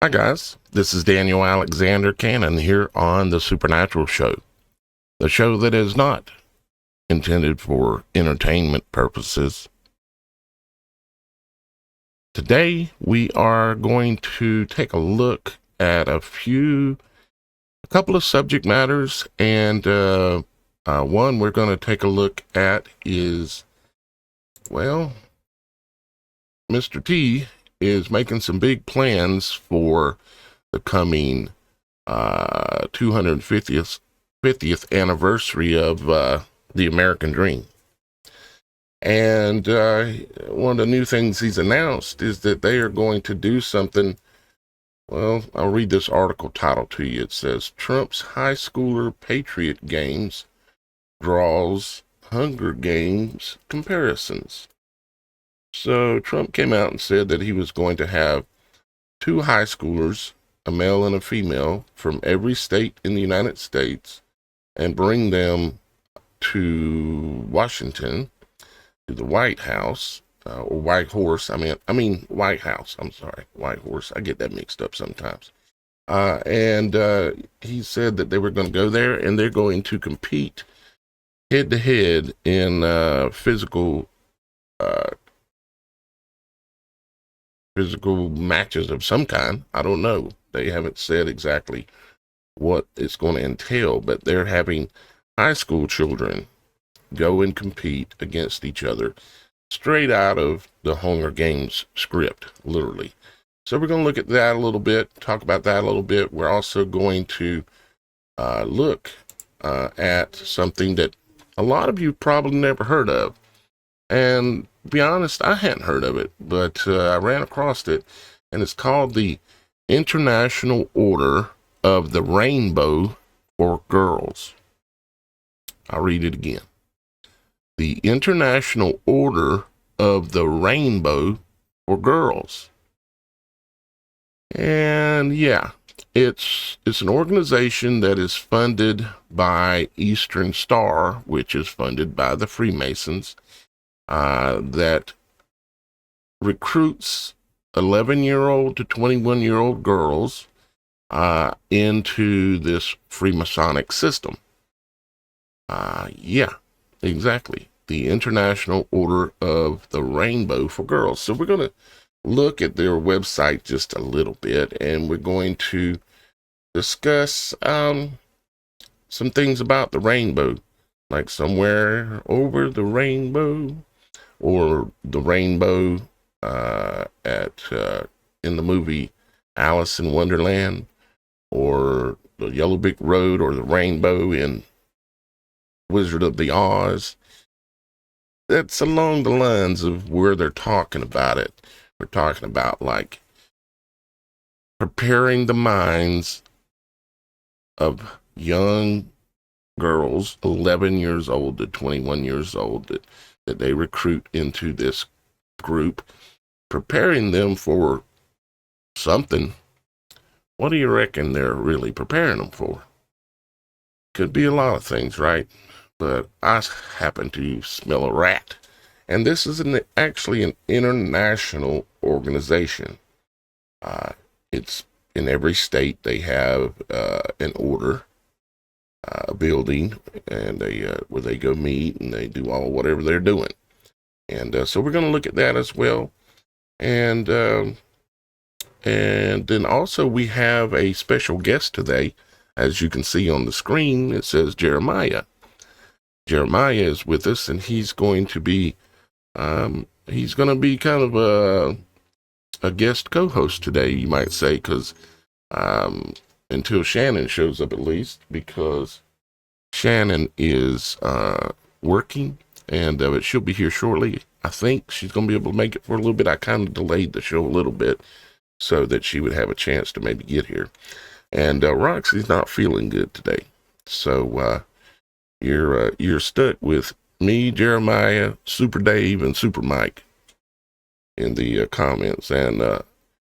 Hi guys, this is Daniel Alexander Cannon here on The Supernatural Show, the show that is not intended for entertainment purposes. Today we are going to take a look at a couple of subject matters, and one we're going to take a look at is, well, Mr. T is making some big plans for the coming 250th anniversary of the American Dream. And one of the new things he's announced is that they are going to do something. Well, I'll read this article title to you. It says, Trump's high schooler Patriot Games draws Hunger Games comparisons. So Trump came out and said that he was going to have two high schoolers, a male and a female, from every state in the United States, and bring them to Washington, to the White House, or White Horse. I mean White House. I'm sorry, White Horse. I get that mixed up sometimes. And he said that they were going to go there and they're going to compete head to head in physical matches of some kind. I don't know. They haven't said exactly what it's going to entail, but they're having high school children go and compete against each other straight out of the Hunger Games script, literally. So we're going to look at that a little bit, talk about that a little bit. We're also going to look at something that a lot of you probably never heard of. And to be honest, I hadn't heard of it, but I ran across it, and it's called the International Order of the Rainbow for Girls. I'll read it again. The International Order of the Rainbow for Girls. And yeah, it's an organization that is funded by Eastern Star, which is funded by the Freemasons, that recruits 11-year-old to 21-year-old girls into this Freemasonic system. Yeah, exactly. The International Order of the Rainbow for Girls. So we're going to look at their website just a little bit, and we're going to discuss some things about the rainbow, like somewhere over the rainbow, or the rainbow in the movie Alice in Wonderland, or the Yellow Brick Road, or the rainbow in Wizard of the Oz. That's along the lines of where they're talking about it. We're talking about like preparing the minds of young girls, 11 years old to 21 years old, that they recruit into this group, preparing them for something. What do you reckon they're really preparing them for? Could be a lot of things, right? But I happen to smell a rat. And this is actually an international organization. It's in every state. They have an order, a building, and where they go meet and they do whatever they're doing. And so we're going to look at that as well. And then also we have a special guest today. As you can see on the screen, it says Jeremiah. Jeremiah is with us, and he's going to be kind of a guest co-host today, you might say, because until Shannon shows up, at least, because Shannon is working, and but she'll be here shortly. I think she's going to be able to make it for a little bit. I kind of delayed the show a little bit so that she would have a chance to maybe get here. And Roxy's not feeling good today, so you're stuck with me, Jeremiah, Super Dave, and Super Mike in the comments, and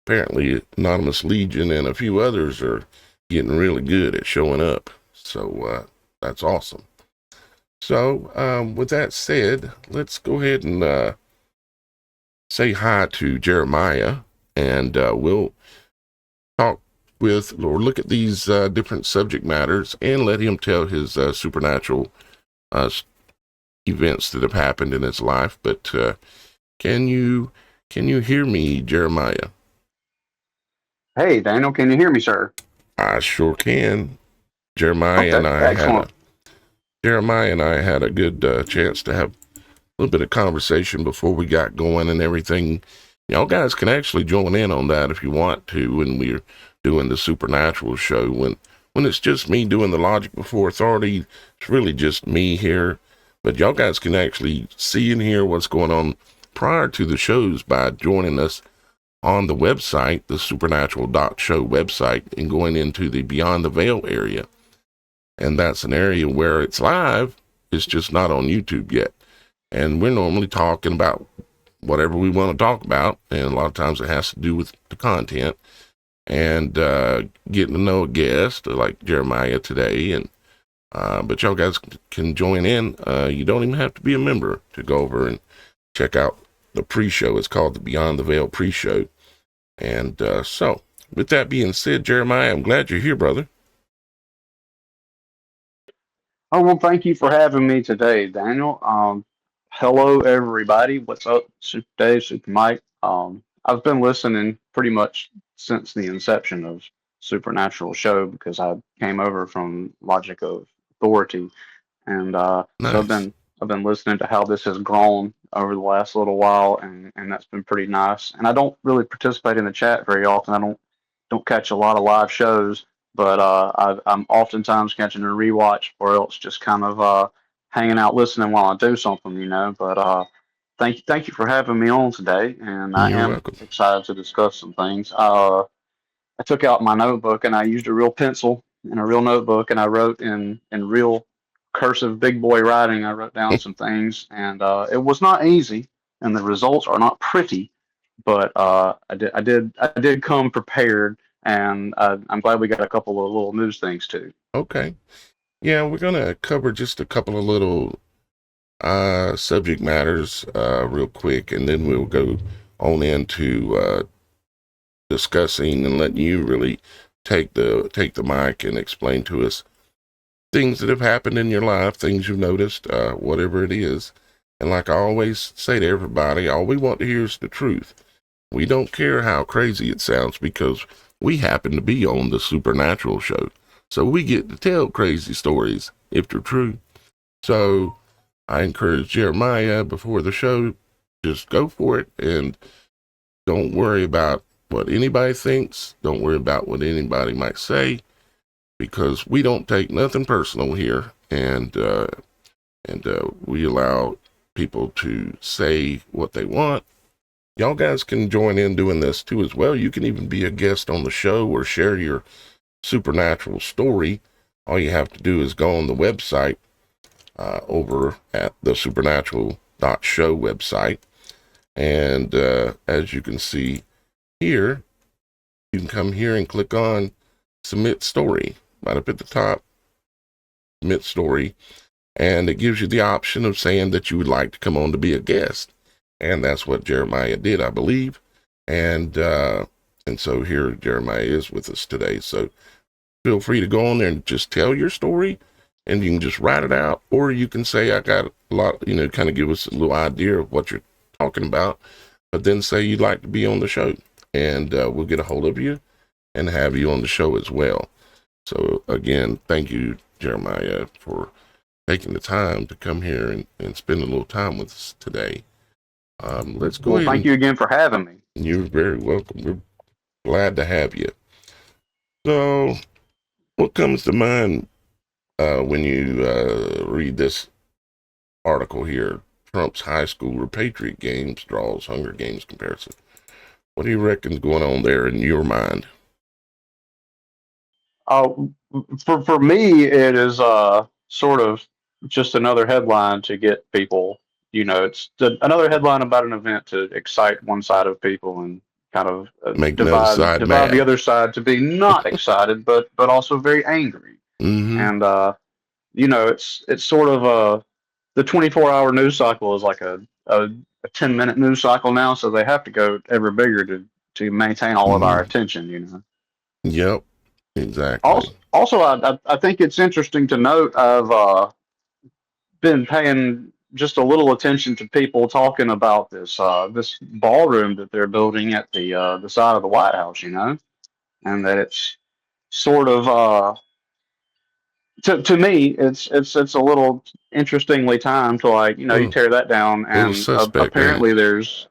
apparently Anonymous Legion and a few others are getting really good at showing up. So that's awesome. So with that said, let's go ahead and say hi to Jeremiah, and we'll with, or look at these different subject matters, and let him tell his supernatural events that have happened in his life. But can you hear me, Jeremiah? Hey, Daniel, can you hear me, sir? I sure can. Jeremiah Okay, and I had excellent. a good chance to have a little bit of conversation before we got going and everything. Y'all guys can actually join in on that if you want to when we're doing the Supernatural show. When it's just me doing the Logic Before Authority, it's really just me here. But y'all guys can actually see and hear what's going on prior to the shows by joining us on the website, the TheSupernatural.Show website, and going into the Beyond the Veil area. And that's an area where it's live. It's just not on YouTube yet. And we're normally talking about whatever we want to talk about. And a lot of times it has to do with the content and getting to know a guest like Jeremiah today. And but y'all guys can join in. You don't even have to be a member to go over and check out the pre-show. It's called the Beyond the Veil pre-show. And so, with that being said, Jeremiah, I'm glad you're here, brother. Oh, well, thank you for having me today, Daniel. Hello, everybody. What's up? Super Dave, Super Mike. I've been listening pretty much since the inception of Supernatural Show because I came over from Logic of Authority, and so Nice. I've been listening to how this has grown over the last little while, and that's been pretty nice. And I don't really participate in the chat very often. I don't catch a lot of live shows, but I'm oftentimes catching a rewatch or else just kind of hanging out listening while I do something, you know. But thank you for having me on today, and I You're am welcome. excited to discuss some things. I took out my notebook and I used a real pencil and a real notebook and I wrote in real cursive big boy writing. I wrote down some things and it was not easy and the results are not pretty, but I did come prepared and I'm glad we got a couple of little news things too. Okay. Yeah, we're gonna cover just a couple of little subject matters real quick, and then we'll go on into discussing and letting you really take the mic and explain to us things that have happened in your life, things you've noticed, whatever it is. And like I always say to everybody, all we want to hear is the truth. We don't care how crazy it sounds because we happen to be on the Supernatural show. So we get to tell crazy stories if they're true. So I encourage Jeremiah before the show, just go for it and don't worry about what anybody thinks. Don't worry about what anybody might say because we don't take nothing personal here, and we allow people to say what they want. Y'all guys can join in doing this too as well. You can even be a guest on the show or share your supernatural story. All you have to do is go on the website over at the TheSupernatural.Show website. And as you can see here, you can come here and click on Submit Story right up at the top, Submit Story. And it gives you the option of saying that you would like to come on to be a guest. And that's what Jeremiah did, I believe. And so here Jeremiah is with us today. So feel free to go on there and just tell your story, and you can just write it out, or you can say, I got a lot, kind of give us a little idea of what you're talking about, but then say you'd like to be on the show, and we'll get a hold of you and have you on the show as well. So again, thank you, Jeremiah, for taking the time to come here and spend a little time with us today. Let's go Well, ahead thank and you again for having me. you're very welcome. We're glad to have you. So what comes to mind when you read this article here? Trump's high school Patriot Games draws Hunger Games comparison. What do you reckon's going on there in your mind? Uh, for me, it is sort of just another headline to get people. You know, it's another headline about an event to excite one side of people and kind of Make another side divide the mad. other side to be not excited, but also very angry. Mm-hmm. And you know, it's sort of the 24-hour news cycle is like a 10-minute news cycle now, so they have to go ever bigger to maintain all of our Mm-hmm. attention. You know. Yep. Exactly. Also, I think it's interesting to note. I've been paying just a little attention to people talking about this ballroom that they're building at the side of the White House. And that it's sort of to me, it's a little interestingly timed to, like, you Little, tear that down, little and suspect, ain't it? apparently there's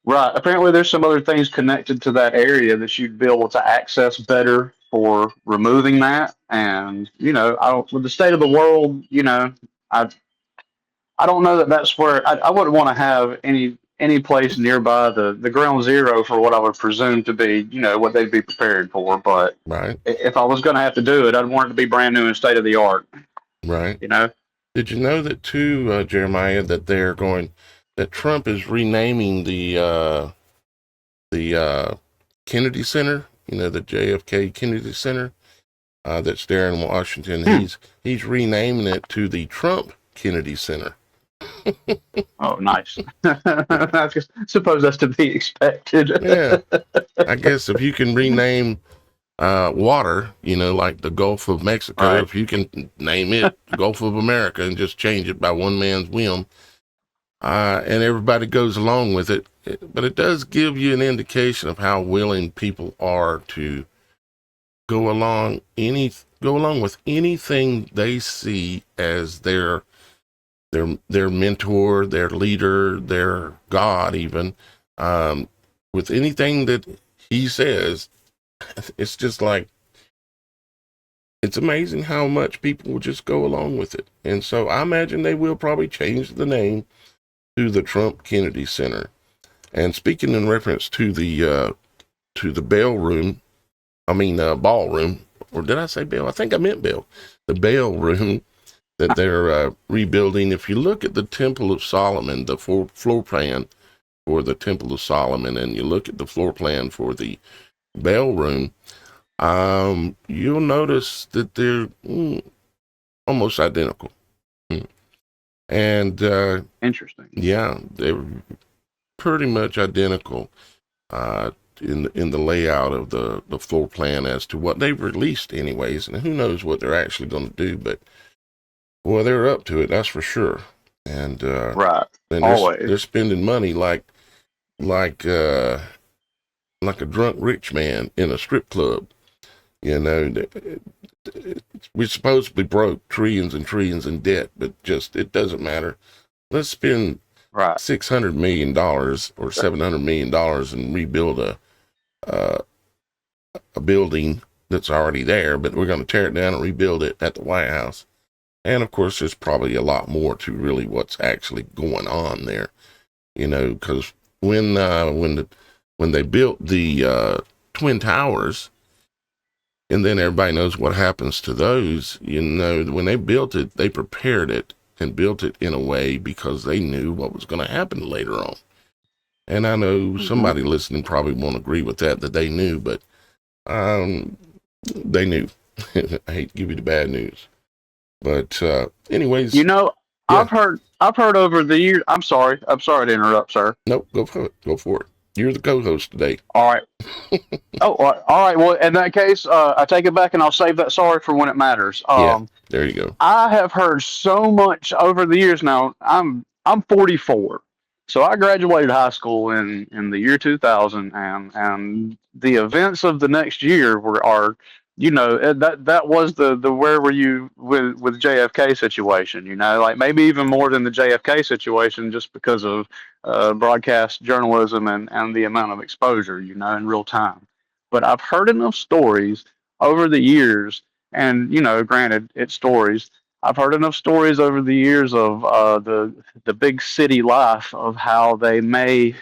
right. Apparently, there's some other things connected to that area that you'd be able to access better for removing that. And with the state of the world, I I don't know that that's where I wouldn't want to have any place nearby the ground zero for what I would presume to be, what they'd be prepared for. But Right. if I was going to have to do it, I'd want it to be brand new and state of the art. Right. You know, Did you know that too, Jeremiah, that Trump is renaming the Kennedy Center, the JFK Kennedy Center, that's there in Washington. hmm. He's renaming it to the Trump Kennedy Center. Oh, nice. I suppose that's to be expected. Yeah, I guess if you can rename water, like the Gulf of Mexico, Right. if you can name it Gulf of America and just change it by one man's whim, and everybody goes along with it. But it does give you an indication of how willing people are to go along with anything they see as their mentor, their leader, their God, even, with anything that he says. It's just like, it's amazing how much people will just go along with it. And so I imagine they will probably change the name to the Trump Kennedy Center. And speaking in reference to the ballroom, or did I say bell? I think I meant bell. The bell room that they're rebuilding. If you look at the Temple of Solomon, the floor plan for the Temple of Solomon, and you look at the floor plan for the bell room, you'll notice that they're almost identical. And Interesting. yeah, they're pretty much identical in the layout of the floor plan as to what they've released, anyways. And who knows what they're actually going to do? But well, they're up to it, that's for sure. And Right. and Always. they're spending money like uh, like a drunk rich man in a strip club. You know, we're supposed to be broke, trillions and trillions in debt, but just it doesn't matter. Let's spend Right. $600 million or $700 million and rebuild uh, a building that's already there, but we're going to tear it down and rebuild it at the White House. And of course, there's probably a lot more to really what's actually going on there, because when they built the Twin Towers, and then everybody knows what happens to those. When they built it, they prepared it and built it in a way because they knew what was going to happen later on. And I know Hmm. somebody listening probably won't agree with that they knew, but they knew. I hate to give you the bad news. But anyways, You know, yeah, I've heard over the years. I'm sorry to interrupt, sir. nope, go for it. Go for it. You're the co-host today. All right. Oh, all right. Well, in that case, I take it back and I'll save that sorry for when it matters. Yeah, there you go. I have heard so much over the years now. I'm 44, so I graduated high school in the year 2000, and the events of the next year are, that was the where were you with JFK situation, like maybe even more than the JFK situation, just because of broadcast journalism and the amount of exposure, in real time. But I've heard enough stories over the years, and granted, it's stories. I've heard enough stories over the years of the big city life of how they may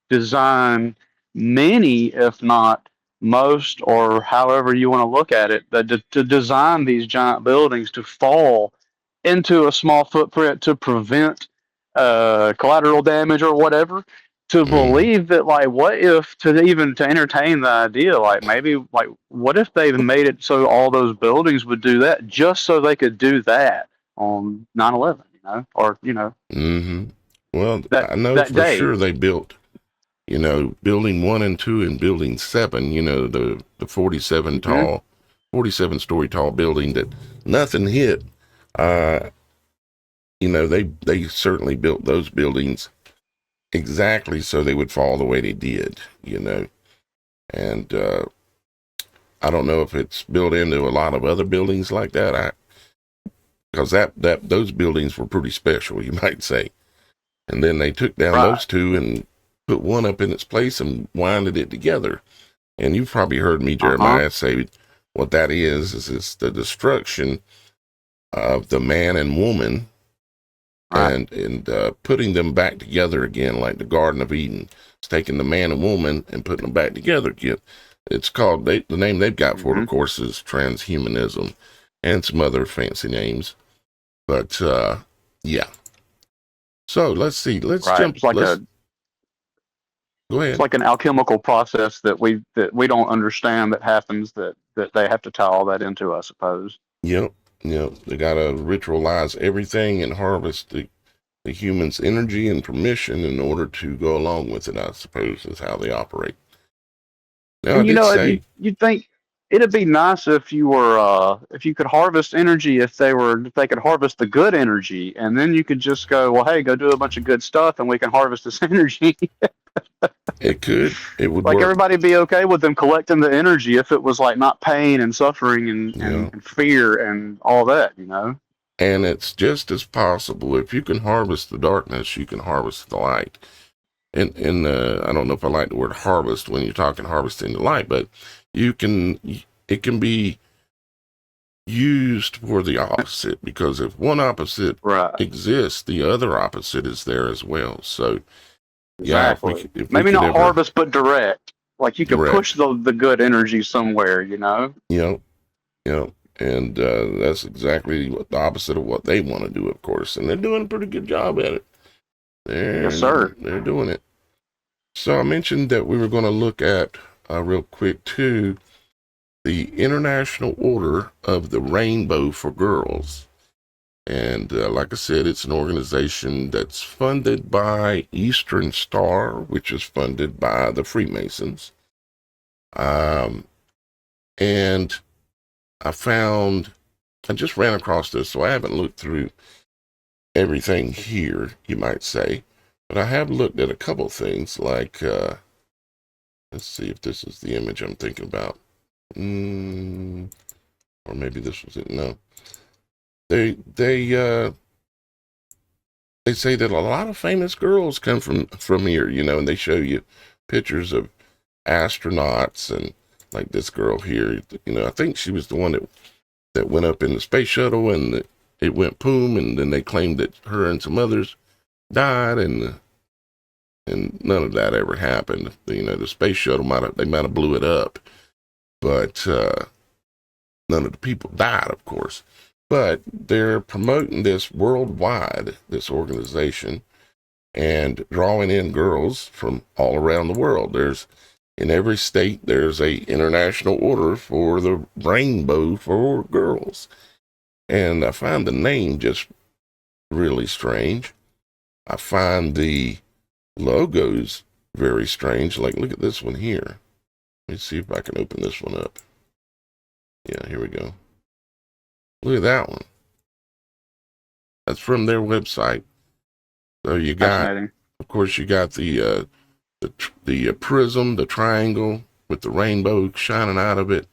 design many, if not most, or however you want to look at it, that to design these giant buildings to fall into a small footprint to prevent collateral damage or whatever. To Mm, believe that, like, what if to entertain the idea, like, maybe, like, what if they made it so all those buildings would do that just so they could do that on 9/11, or mm-hmm. Well, that I know that for day. sure they built, building 1 and 2 and building 7, the 47 Hmm. tall. 47-story tall building that nothing hit. Uh, they certainly built those buildings exactly so they would fall the way they did, and I don't know if it's built into a lot of other buildings like that. Because those buildings were pretty special, you might say. And then they took down Right. those two and put one up in its place and winded it together. And you've probably heard me, Uh-huh. Jeremiah, say what that is it's the destruction of the man and woman, Right. and putting them back together again, like the Garden of Eden. It's taking the man and woman and putting them back together again. It's called, the name they've got for it, Mm-hmm. of course, is transhumanism, and some other fancy names. But yeah. So let's see. Right. Go It's ahead. like an alchemical process that we don't understand that happens that they have to tie all that into, I suppose. Yep. Yep. They got to ritualize everything and harvest the human's energy and permission in order to go along with it, I suppose, is how they operate. Now, I And did say, you'd think it'd be nice if you could harvest energy if they could harvest the good energy, and then you could just go, well, hey, go do a bunch of good stuff and we can harvest this energy. it would Like work. everybody be okay with them collecting the energy if it was like not pain and suffering Yeah. and fear and all that. And it's just as possible. If you can harvest the darkness, you can harvest the light. And I don't know if I like the word harvest when you're talking harvesting the light, but it can be used for the opposite, because if one opposite Right. exists, the other opposite is there as well. So yeah, Exactly. if we Maybe could not ever harvest, but direct. Like you could push direct, the good energy somewhere. you know, and that's exactly what the opposite of what they want to do, of course, and they're doing a pretty good job at it. Yes, They're sir. they're doing it. So I mentioned that we were going to look at real quick too the International Order of the Rainbow for Girls. And like I said, it's an organization that's funded by Eastern Star, which is funded by the Freemasons. Um, and I just ran across this, so I haven't looked through everything here, you might say. But I have looked at a couple things, like, let's see if this is the image I'm thinking about. Or maybe this was it. No. They say that a lot of famous girls come from here, and they show you pictures of astronauts, and like this girl here, I think she was the one that went up in the space shuttle, and it went boom, and then they claimed that her and some others died, and none of that ever happened. The space shuttle might have blew it up, but none of the people died, of course. But they're promoting this worldwide, this organization, and drawing in girls from all around the world. In every state, there's a international order for the rainbow for girls. And I find the name just really strange. I find the logos very strange. Like, look at this one here. Let me see if I can open this one up. Yeah, here we go. Look at that one. That's from their website. So Fascinating. of course, you got the prism, the triangle with the rainbow shining out of it,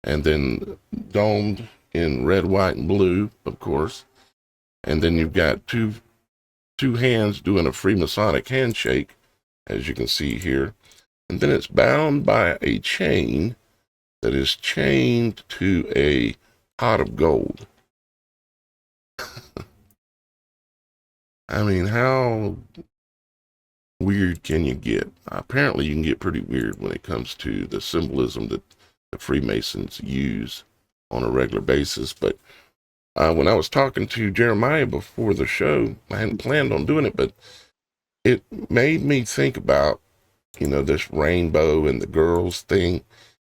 and then domed in red, white, and blue, of course. And then you've got two hands doing a Freemasonic handshake, as you can see here. And then it's bound by a chain that is chained to a pot of gold. I mean, how weird can you get? Apparently, you can get pretty weird when it comes to the symbolism that the Freemasons use on a regular basis. But when I was talking to Jeremiah before the show, I hadn't planned on doing it, but it made me think about, this rainbow and the girls thing.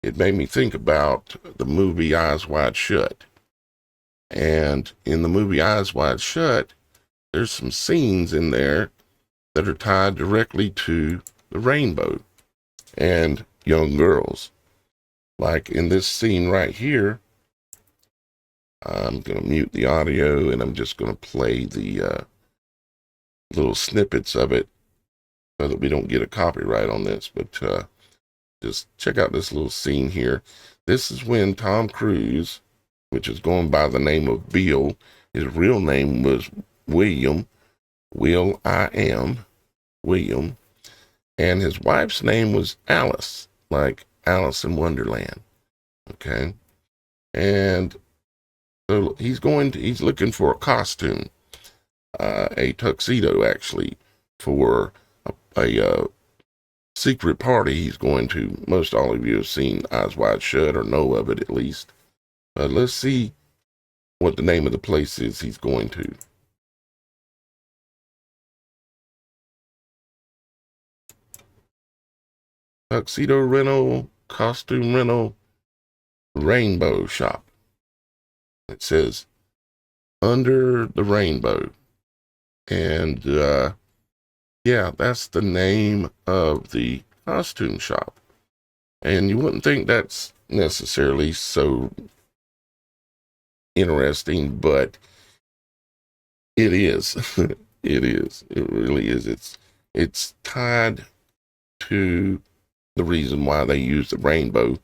It made me think about the movie Eyes Wide Shut. And in the movie Eyes Wide Shut, there's some scenes in there that are tied directly to the rainbow and young girls. Like in this scene right here, I'm going to mute the audio and I'm just going to play the little snippets of it so that we don't get a copyright on this. But just check out this little scene here. This is when Tom Cruise, which is going by the name of Bill, his real name was William, William, and his wife's name was Alice, like Alice in Wonderland. Okay. And so he's looking for a costume, a tuxedo actually, for a secret party he's going to. Most all of you have seen Eyes Wide Shut or know of it at least. Let's see what the name of the place is he's going to. Tuxedo rental, costume rental, rainbow shop. It says Under the Rainbow. And yeah, that's the name of the costume shop. And you wouldn't think that's necessarily so interesting, but it is. It is. It really is. It's tied to the reason why they use the rainbow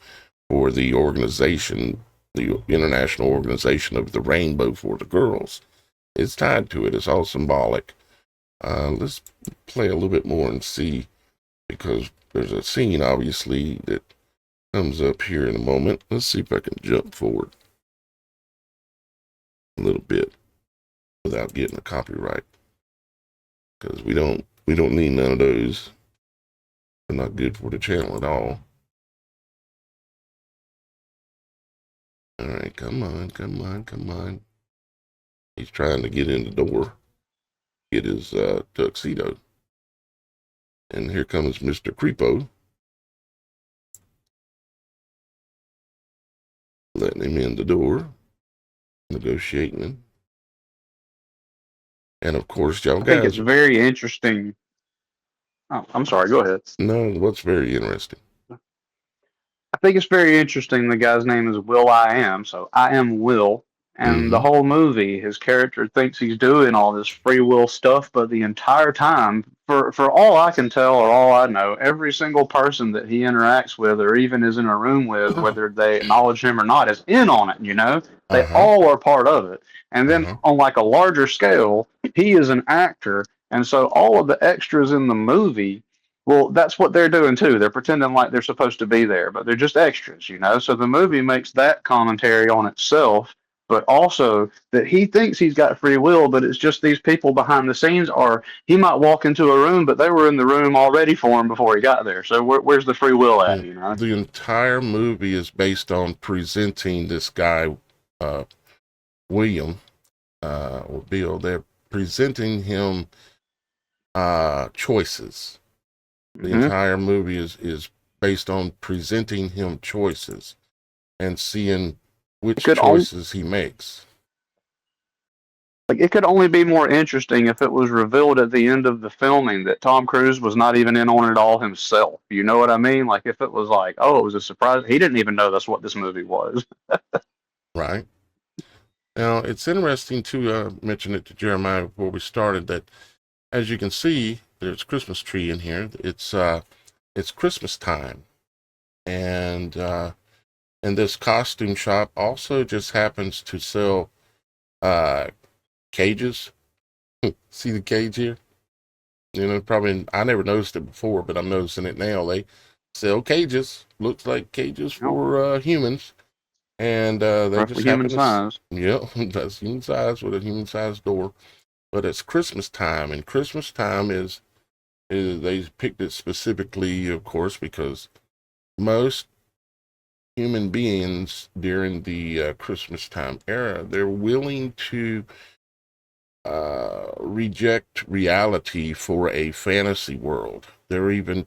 for the organization, the international organization of the rainbow for the girls. It's tied to it. It's all symbolic. Let's play a little bit more and see, because there's a scene obviously that comes up here in a moment. Let's see if I can jump forward a little bit without getting a copyright, because we don't need none of those. They're not good for the channel at all. All right, come on. He's trying to get in the door, get his tuxedo. And here comes Mr. Creepo, letting him in the door, negotiating. And of course, y'all guys. I think it's very interesting. Oh, I'm sorry. Go ahead. No, what's very interesting? I think it's very interesting. The guy's name is Will I Am, so I am Will. And the whole movie, his character thinks he's doing all this free will stuff, but the entire time, for all I can tell or all I know, every single person that he interacts with or even is in a room with, whether they acknowledge him or not, is in on it, you know? They all are part of it. And then on like a larger scale, he is an actor, and so all of the extras in the movie, well, that's what they're doing too. They're pretending like they're supposed to be there, but they're just extras, you know? So the movie makes that commentary on itself, but also that he thinks he's got free will, but it's just these people behind the scenes, or he might walk into a room, but they were in the room already for him before he got there. So where's the free will at, you know? The entire movie is based on presenting this guy, William, or Bill. They're presenting him choices. The entire movie is based on presenting him choices and seeing which choices he makes. Like, it could only be more interesting if it was revealed at the end of the filming that Tom Cruise was not even in on it all himself. You know what I mean? Like, if it was like, oh, it was a surprise. He didn't even know that's what this movie was. Right. Now, it's interesting to mention it to Jeremiah before we started that, as you can see, there's a Christmas tree in here. It's Christmas time. And this costume shop also just happens to sell cages. See the cage here? You know, probably I never noticed it before, but I'm noticing it now. They sell cages. Looks like cages for humans. And they just happen to, yeah, that's human size with a human sized door. But it's Christmas time, and Christmas time is they picked it specifically, of course, because most human beings during the Christmas time era, they're willing to reject reality for a fantasy world. They're even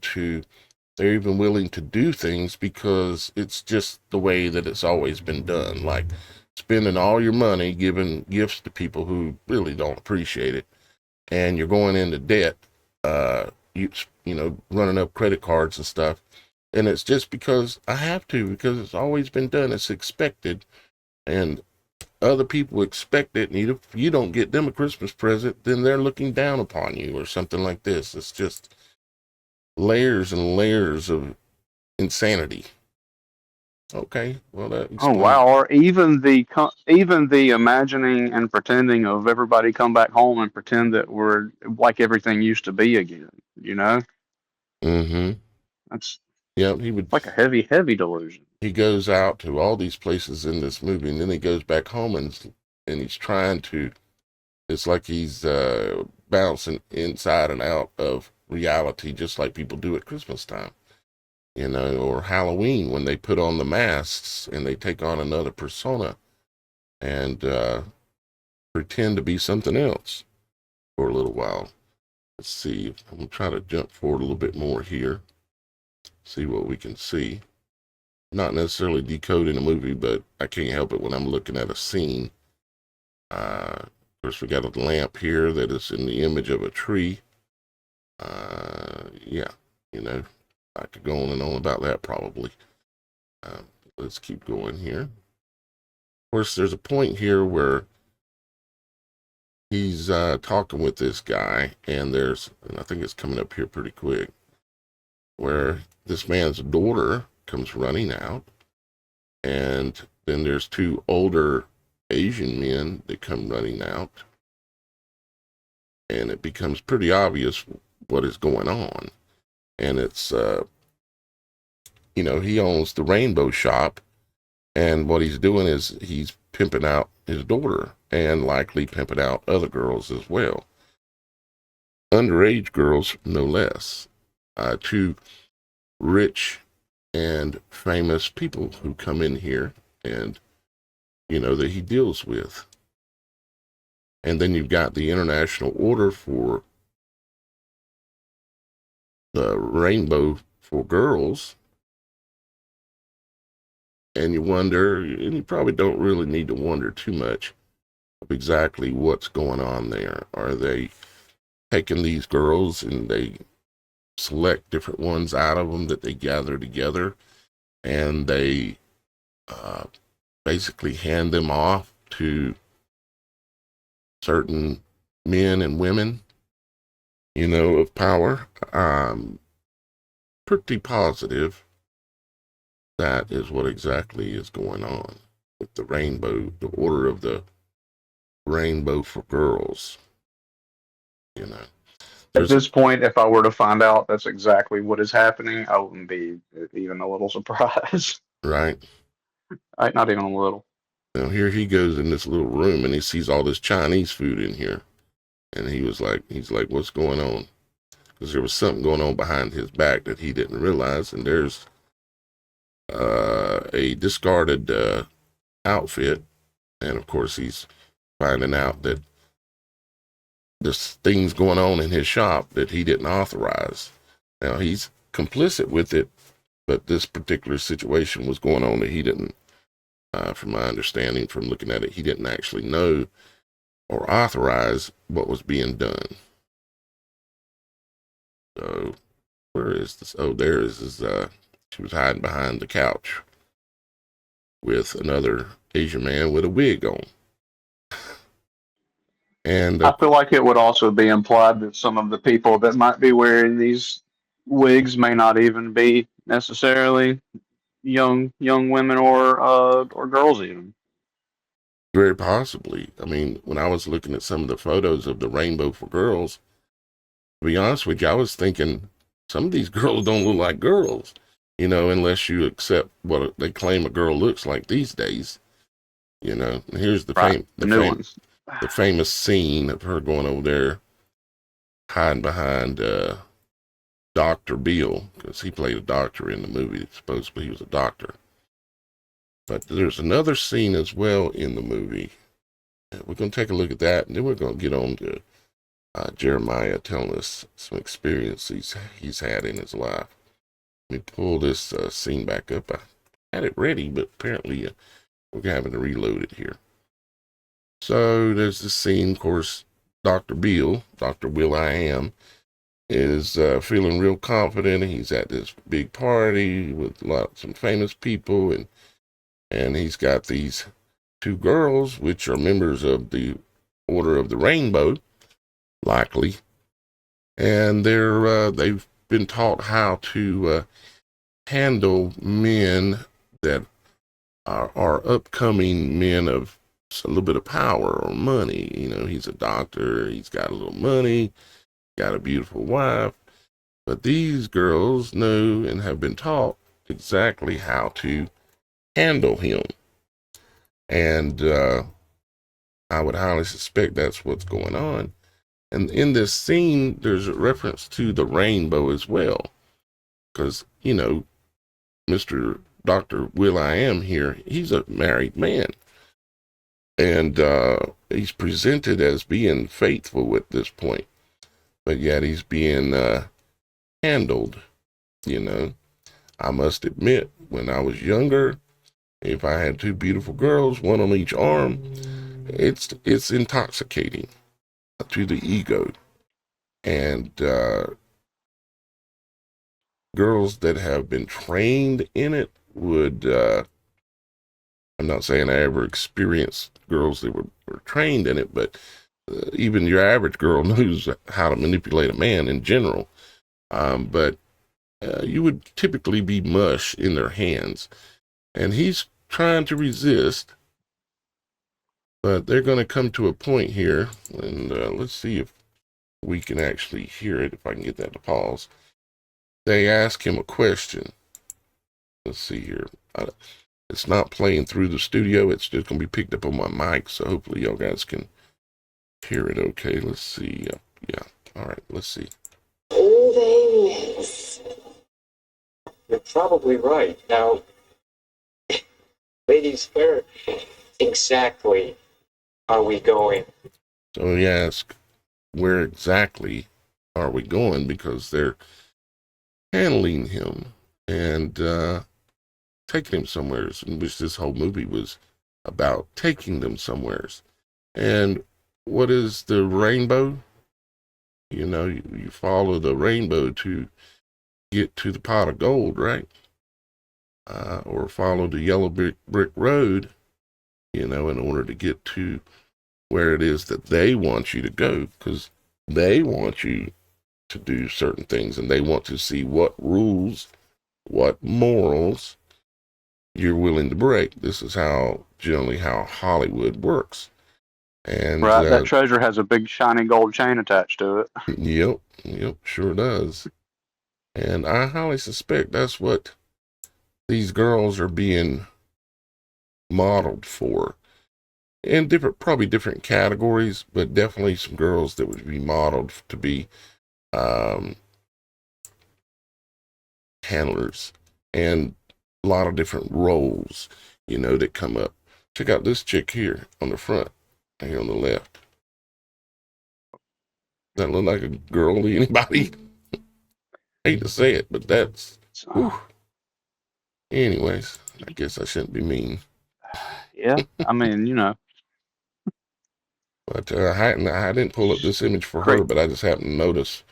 willing to do things because it's just the way that it's always been done. Like spending all your money giving gifts to people who really don't appreciate it, and you're going into debt. You know, running up credit cards and stuff. And it's just because I have to, because it's always been done. It's expected. And other people expect it. And if you don't get them a Christmas present, then they're looking down upon you or something like this. It's just layers and layers of insanity. Okay, well, that Oh explains. wow! Or even the imagining and pretending of everybody come back home and pretend that we're like everything used to be again. You know, Mm-hmm. that's Yeah, he would. like a heavy, heavy delusion. He goes out to all these places in this movie, and then he goes back home and he's trying to. It's like he's bouncing inside and out of reality, just like people do at Christmas time, or Halloween when they put on the masks and they take on another persona and pretend to be something else for a little while. Let's see. I'm gonna try to jump forward a little bit more here, see what we can see. Not necessarily decoding a movie, but I can't help it when I'm looking at a scene. Of course, we got a lamp here that is in the image of a tree. Yeah, you know, I could go on and on about that probably. Uh, let's keep going here. Of course, there's a point here where he's talking with this guy, and I think it's coming up here pretty quick, where this man's daughter comes running out, and then there's two older Asian men that come running out, and it becomes pretty obvious what is going on. And it's, he owns the Rainbow Shop, and what he's doing is he's pimping out his daughter and likely pimping out other girls as well. Underage girls, no less. Two rich and famous people who come in here and, that he deals with. And then you've got the international order for the rainbow for girls. And you wonder, and you probably don't really need to wonder too much of exactly what's going on there. Are they taking these girls and they select different ones out of them that they gather together and they uh, basically hand them off to certain men and women, of power? Pretty positive that is what exactly is going on with the rainbow, the order of the rainbow for girls. You know, At there's this point, if I were to find out that's exactly what is happening, I wouldn't be even a little surprised. right Not even a little. now. Here he goes in this little room and he sees all this Chinese food in here, and he's like, "What's going on?" Because there was something going on behind his back that he didn't realize, and there's a discarded outfit, and of course he's finding out that there's things going on in his shop that he didn't authorize. Now he's complicit with it, but this particular situation was going on that he didn't, from my understanding, from looking at it, he didn't actually know or authorize what was being done. So where is this? Oh, there is his, she was hiding behind the couch with another Asian man with a wig on. And I feel like it would also be implied that some of the people that might be wearing these wigs may not even be necessarily young women or girls even. very possibly, I mean, when I was looking at some of the photos of the rainbow for girls, to be honest with you, I was thinking some of these girls don't look like girls, unless you accept what they claim a girl looks like these days. And here's the Right. fame, The new ones. the famous scene of her going over there hiding behind Dr. Beale, because he played a doctor in the movie. Supposedly he was a doctor. But there's another scene as well in the movie. We're going to take a look at that, and then we're going to get on to Jeremiah telling us some experiences he's had in his life. Let me pull this scene back up. I had it ready, but apparently we're having to reload it here. So there's this scene, of course, Dr. Beale, Dr. Will I Am, is feeling real confident. He's at this big party with some famous people, and he's got these two girls, which are members of the Order of the Rainbow, likely, and they've been taught how to handle men that are upcoming men of a little bit of power or money. You know, he's a doctor, he's got a little money, got a beautiful wife, but these girls know and have been taught exactly how to handle him. And I would highly suspect that's what's going on. And in this scene, there's a reference to the rainbow as well. Because, you know, Mr. Dr. Will.I.am here, he's a married man. And he's presented as being faithful at this point. But yet he's being handled, you know. I must admit, when I was younger, if I had two beautiful girls, one on each arm, it's intoxicating to the ego. And girls that have been trained in it would, I'm not saying I ever experienced girls that were trained in it, but even your average girl knows how to manipulate a man in general. But you would typically be mush in their hands. And he's trying to resist, but they're going to come to a point here, and let's see if we can actually hear it, if I can get that to pause. They ask him a question. Let's see here. It's not playing through the studio. It's just going to be picked up on my mic, so hopefully y'all guys can hear it okay. Let's see. Yeah. All right, let's see. Do they miss? You're probably right. Now, ladies, where exactly are we going? So he asks, where exactly are we going? Because they're handling him and taking him somewheres, in which this whole movie was about, taking them somewheres. And what is the rainbow? You know, you follow the rainbow to get to the pot of gold, right? Or follow the yellow brick road, you know, in order to get to where it is that they want you to go, because they want you to do certain things, and they want to see what rules, what morals you're willing to break. This is generally how Hollywood works. And Right, that treasure has a big shiny gold chain attached to it. Yep, sure does. And I highly suspect that's what these girls are being modeled for. In probably different categories, but definitely some girls that would be modeled to be handlers, and a lot of different roles, you know, that come up. Check out this chick here on the front, here on the left. That look like a girl to anybody? Hate to say it, but that's, whew. Anyways, I guess I shouldn't be mean. Yeah, I mean, you know. But I didn't pull up this image for Great. her, but I just happened to notice.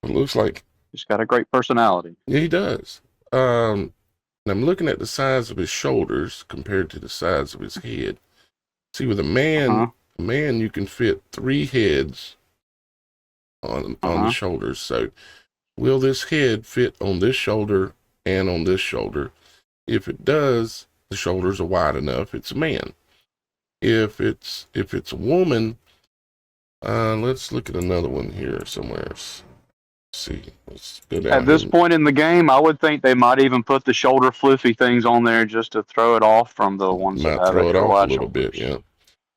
It looks like, He's got a great personality. yeah, he does. And I'm looking at the size of his shoulders compared to the size of his head. See, with a man, you can fit 3 heads on the shoulders. So, will this head fit on this shoulder and on this shoulder? If it does, the shoulders are wide enough. It's a man. If it's a woman, let's look at another one here somewhere. Let's see. Let's go down. At this point in the game, I would think they might even put the shoulder floofy things on there just to throw it off from the ones that have throw it extra off wide a little shoulders. bit, yeah.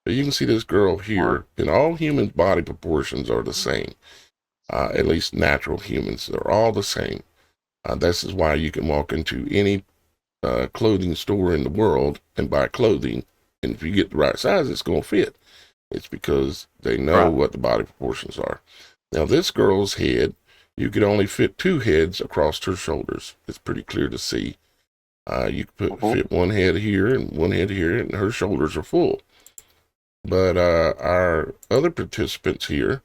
But you can see this girl here, and all humans' body proportions are the same. At least natural humans, they're all the same. This is why you can walk into any clothing store in the world and buy clothing, and if you get the right size, it's going to fit. It's because they know what the body proportions are. Now, this girl's head, you could only fit 2 heads across her shoulders. It's pretty clear to see. You could fit one head here and one head here, and her shoulders are full. But our other participants here,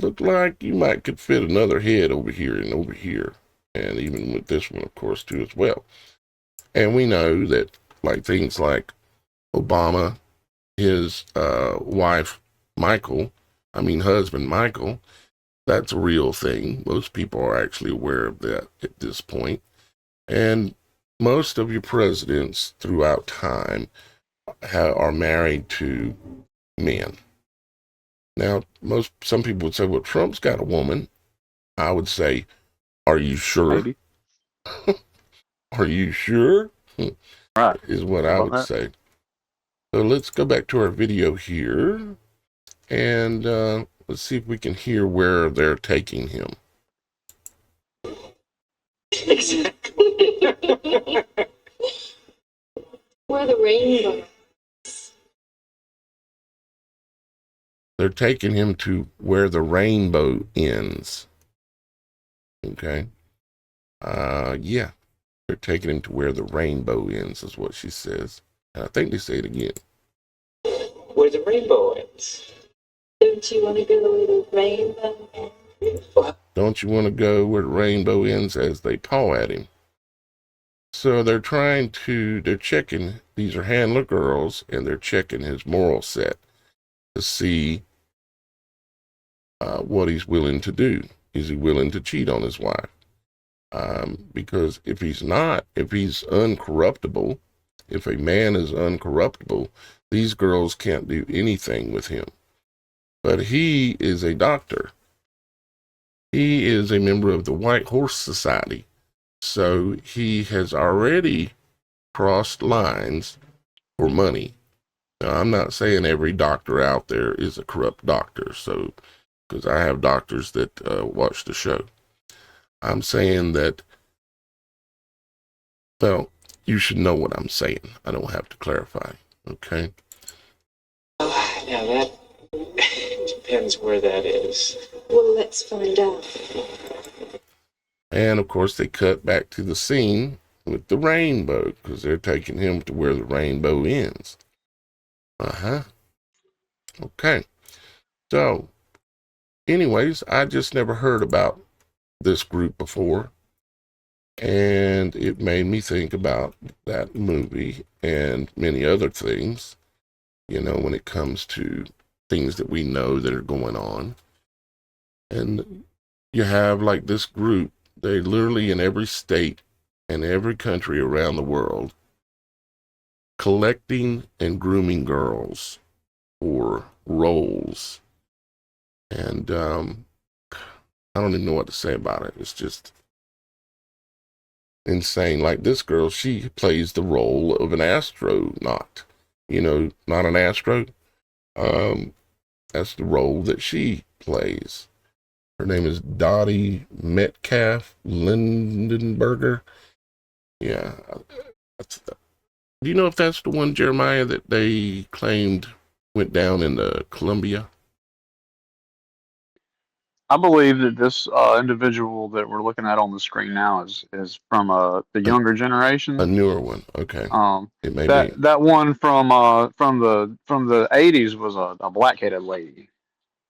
look like you might could fit another head over here and over here. And even with this one, of course, too, as well. And we know that, like, things like Obama, his husband, Michael, that's a real thing. Most people are actually aware of that at this point. And most of your presidents throughout time are married to men. Now, some people would say, well, Trump's got a woman. I would say, are you sure? Maybe. Are you sure? Right. Is what How I about would that? say. So let's go back to our video here. And let's see if we can hear where they're taking him. Exactly. Where the rainbow. They're taking him to where the rainbow ends. Okay. Yeah. They're taking him to where the rainbow ends, is what she says. And I think they say it again. Where the rainbow ends. Don't you want to go where the rainbow ends? What? Don't you want to go where the rainbow ends, as they paw at him? So they're checking, these are handler girls, and they're checking his moral set to see what he's willing to do. Is he willing to cheat on his wife? Because if he's uncorruptible, if a man is uncorruptible, these girls can't do anything with him. But he is a doctor. He is a member of the White Horse Society. So he has already crossed lines for money. Now, I'm not saying every doctor out there is a corrupt doctor, because I have doctors that watch the show. I'm saying that, well, you should know what I'm saying. I don't have to clarify, okay? Now that depends where that is. Well, let's find out. And, of course, they cut back to the scene with the rainbow, because they're taking him to where the rainbow ends. Okay. So, anyways, I just never heard about this group before. And it made me think about that movie and many other things, when it comes to things that we know that are going on. And you have like this group, they literally in every state and every country around the world, collecting and grooming girls for roles. And I don't even know what to say about it. It's just insane. Like this girl, she plays the role of an astronaut. Not an astro. That's the role that she plays. Her name is Dottie Metcalf Lindenberger. Yeah. Do you know if that's the one, Jeremiah, that they claimed went down in the Columbia? I believe that this individual that we're looking at on the screen now is from the younger A generation. newer one. Okay. It may be. That one from the 80s was a black-headed lady.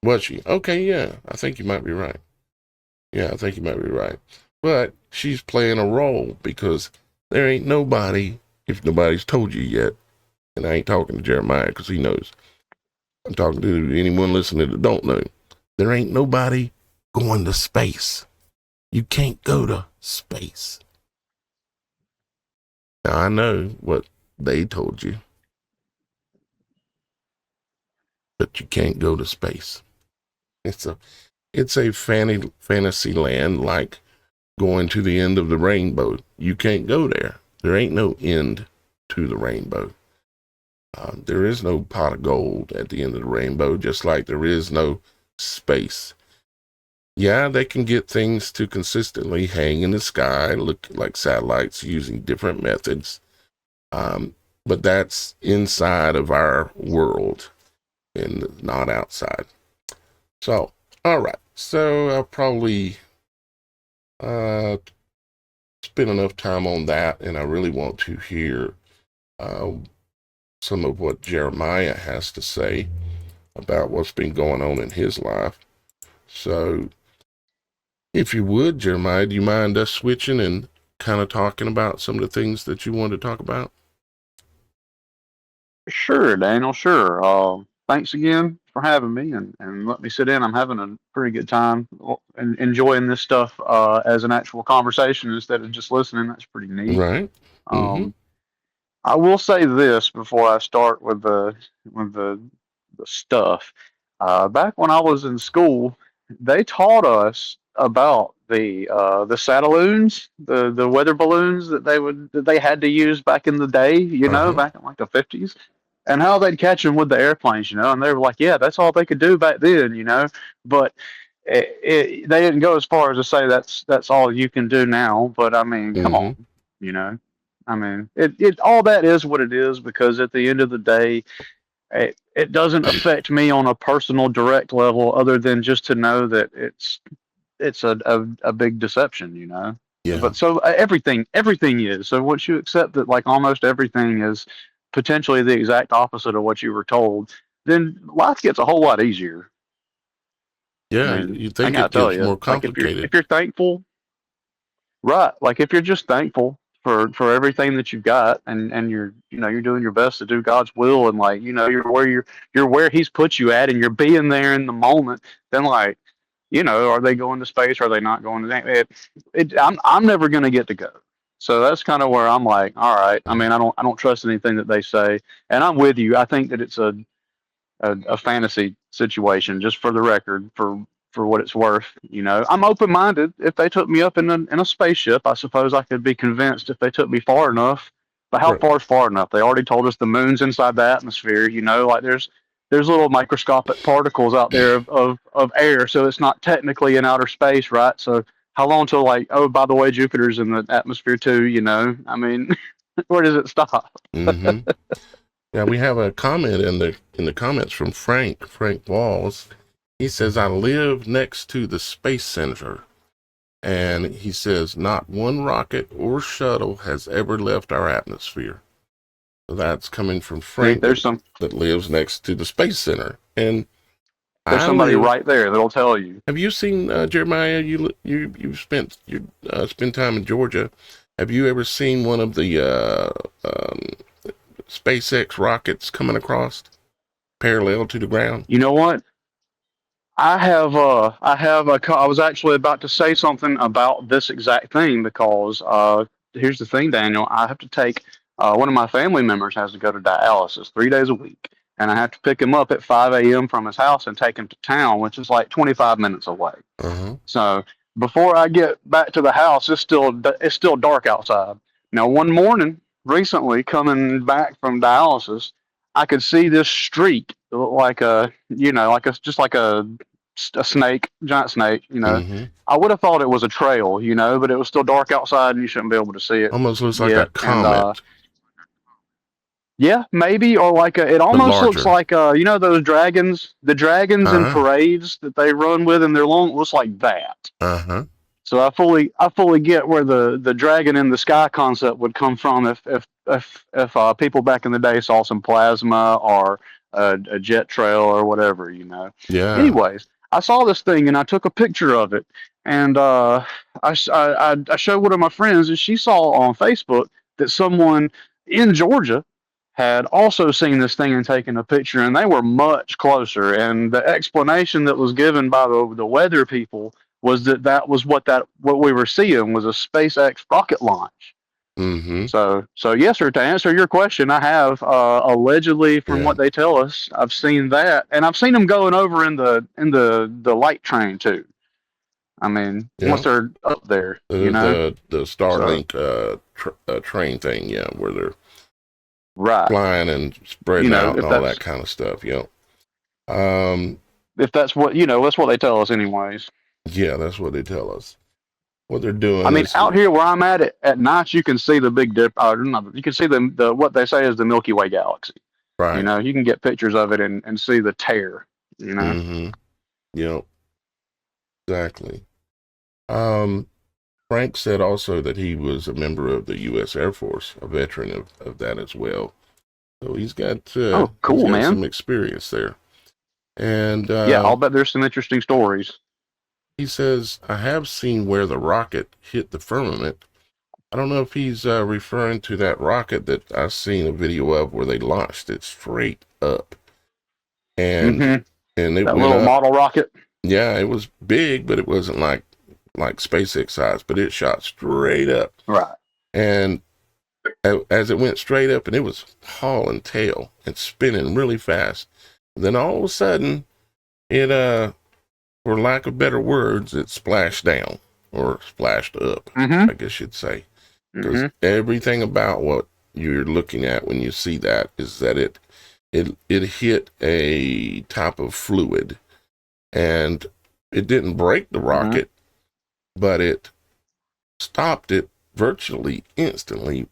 Was she? Okay, yeah. I think you might be right. Yeah, I think you might be right. But she's playing a role because there ain't nobody, if nobody's told you yet, and I ain't talking to Jeremiah because he knows. I'm talking to anyone listening that don't know. There ain't nobody going to space. You can't go to space. Now, I know what they told you, but you can't go to space. It's a fantasy land like going to the end of the rainbow. You can't go there. There ain't no end to the rainbow. There is no pot of gold at the end of the rainbow, just like there is no space. Yeah, they can get things to consistently hang in the sky, look like satellites using different methods. But that's inside of our world and not outside. So, all right. So I'll probably spend enough time on that, and I really want to hear some of what Jeremiah has to say about what's been going on in his life. So, if you would, Jeremiah, do you mind us switching and kind of talking about some of the things that you want to talk about? Sure, Daniel. Sure. Thanks again for having me and let me sit in. I'm having a pretty good time and enjoying this stuff as an actual conversation instead of just listening. That's pretty neat. Right. Mm-hmm. Um, I will say this before I start with the stuff. Back when I was in school, they taught us about the satelloons, the weather balloons that they had to use back in the day. Uh-huh. Back in like the 50s, and how they'd catch them with the airplanes. And they were like, yeah, that's all they could do back then. But they didn't go as far as to say that's all you can do now. But I mean, come Mm-hmm. on, you know. I mean, it all that is what it is because at the end of the day, it doesn't affect me on a personal direct level other than just to know that it's a big deception. Yeah. But so everything is. So once you accept that like almost everything is potentially the exact opposite of what you were told, then life gets a whole lot easier. I Yeah. mean, You I think gotta it tell gets you, more like complicated. if you're thankful. Right. Like if you're just thankful for everything that you've got and you're doing your best to do God's will and like, you're where he's put you at and you're being there in the moment, then like, are they going to space? Are they not going to that? I'm never gonna get to go. So that's kind of where I'm like, all right. I mean, I don't trust anything that they say. And I'm with you. I think that it's a fantasy situation, just for the record, for what it's worth. I'm open minded. If they took me up in a spaceship, I suppose I could be convinced if they took me far enough. But how Right. far is far enough? They already told us the moon's inside the atmosphere. Like there's little microscopic particles out there of air, so it's not technically in outer space, right? So how long till like, oh, by the way, Jupiter's in the atmosphere too? I mean, where does it stop? Mm-hmm. Yeah, we have a comment in the comments from Frank Walls. He says, I live next to the Space Center. And he says, not one rocket or shuttle has ever left our atmosphere. So that's coming from See, Frank that lives next to the Space Center. And there's I somebody live. right there that'll tell you. Have you seen Jeremiah? You spent time in Georgia. Have you ever seen one of the SpaceX rockets coming across parallel to the ground? You know what? I was actually about to say something about this exact thing because here's the thing, Daniel. I have to take one of my family members has to go to dialysis 3 days a week, and I have to pick him up at 5 a.m. from his house and take him to town, which is like 25 minutes away. Uh-huh. So before I get back to the house, it's still dark outside. Now, one morning recently, coming back from dialysis, I could see this streak, it looked like just like a snake, giant snake. Mm-hmm. I would have thought it was a trail, but it was still dark outside and you shouldn't be able to see it Almost looks like a yet. And comet, yeah, maybe, or like it but almost looks larger. like those dragons, the dragons in Uh-huh. parades that they run with, and they're long. Looks like that. Uh-huh. So I fully get where the dragon in the sky concept would come from if people back in the day saw some plasma or a jet trail or whatever. Yeah. Anyways, I saw this thing and I took a picture of it, and I showed one of my friends, and she saw on Facebook that someone in Georgia had also seen this thing and taken a picture, and they were much closer. And the explanation that was given by the weather people was that was what we were seeing was a SpaceX rocket launch. Mm-hmm. So yes, sir. To answer your question, I have allegedly, from Yeah. what they tell us, I've seen that, and I've seen them going over in the light train too. I mean, once Yeah. they're up there. The So Starlink train thing, yeah, where they're right. flying and spreading out and If all that's that kind of stuff. Yeah. Um, if that's what that's what they tell us, anyways. yeah, that's what they tell us. What they're doing I mean, is out here where I'm at night, you can see the Big Dip. You can see the what they say is the Milky Way galaxy. right. You can get pictures of it and see the tear. Mm-hmm. Yep. Exactly. Um, Frank said also that he was a member of the U.S. Air Force, a veteran of that as well. So Oh, he's cool, got man. some experience there. And Yeah, I'll bet there's some interesting stories. he says, I have seen where the rocket hit the firmament. I don't know if he's referring to that rocket that I've seen a video of where they launched it straight up. And Mm-hmm. and it That went little up. model rocket. Yeah, it was big, but it wasn't like SpaceX size, but it shot straight up. Right. And as it went straight up, and it was hauling tail and spinning really fast. And then all of a sudden, it for lack of better words, it splashed down or splashed up, Mm-hmm. I guess you'd say. Because Mm-hmm. everything about what you're looking at when you see that is that it hit a type of fluid, and it didn't break the rocket, but it stopped it virtually instantly,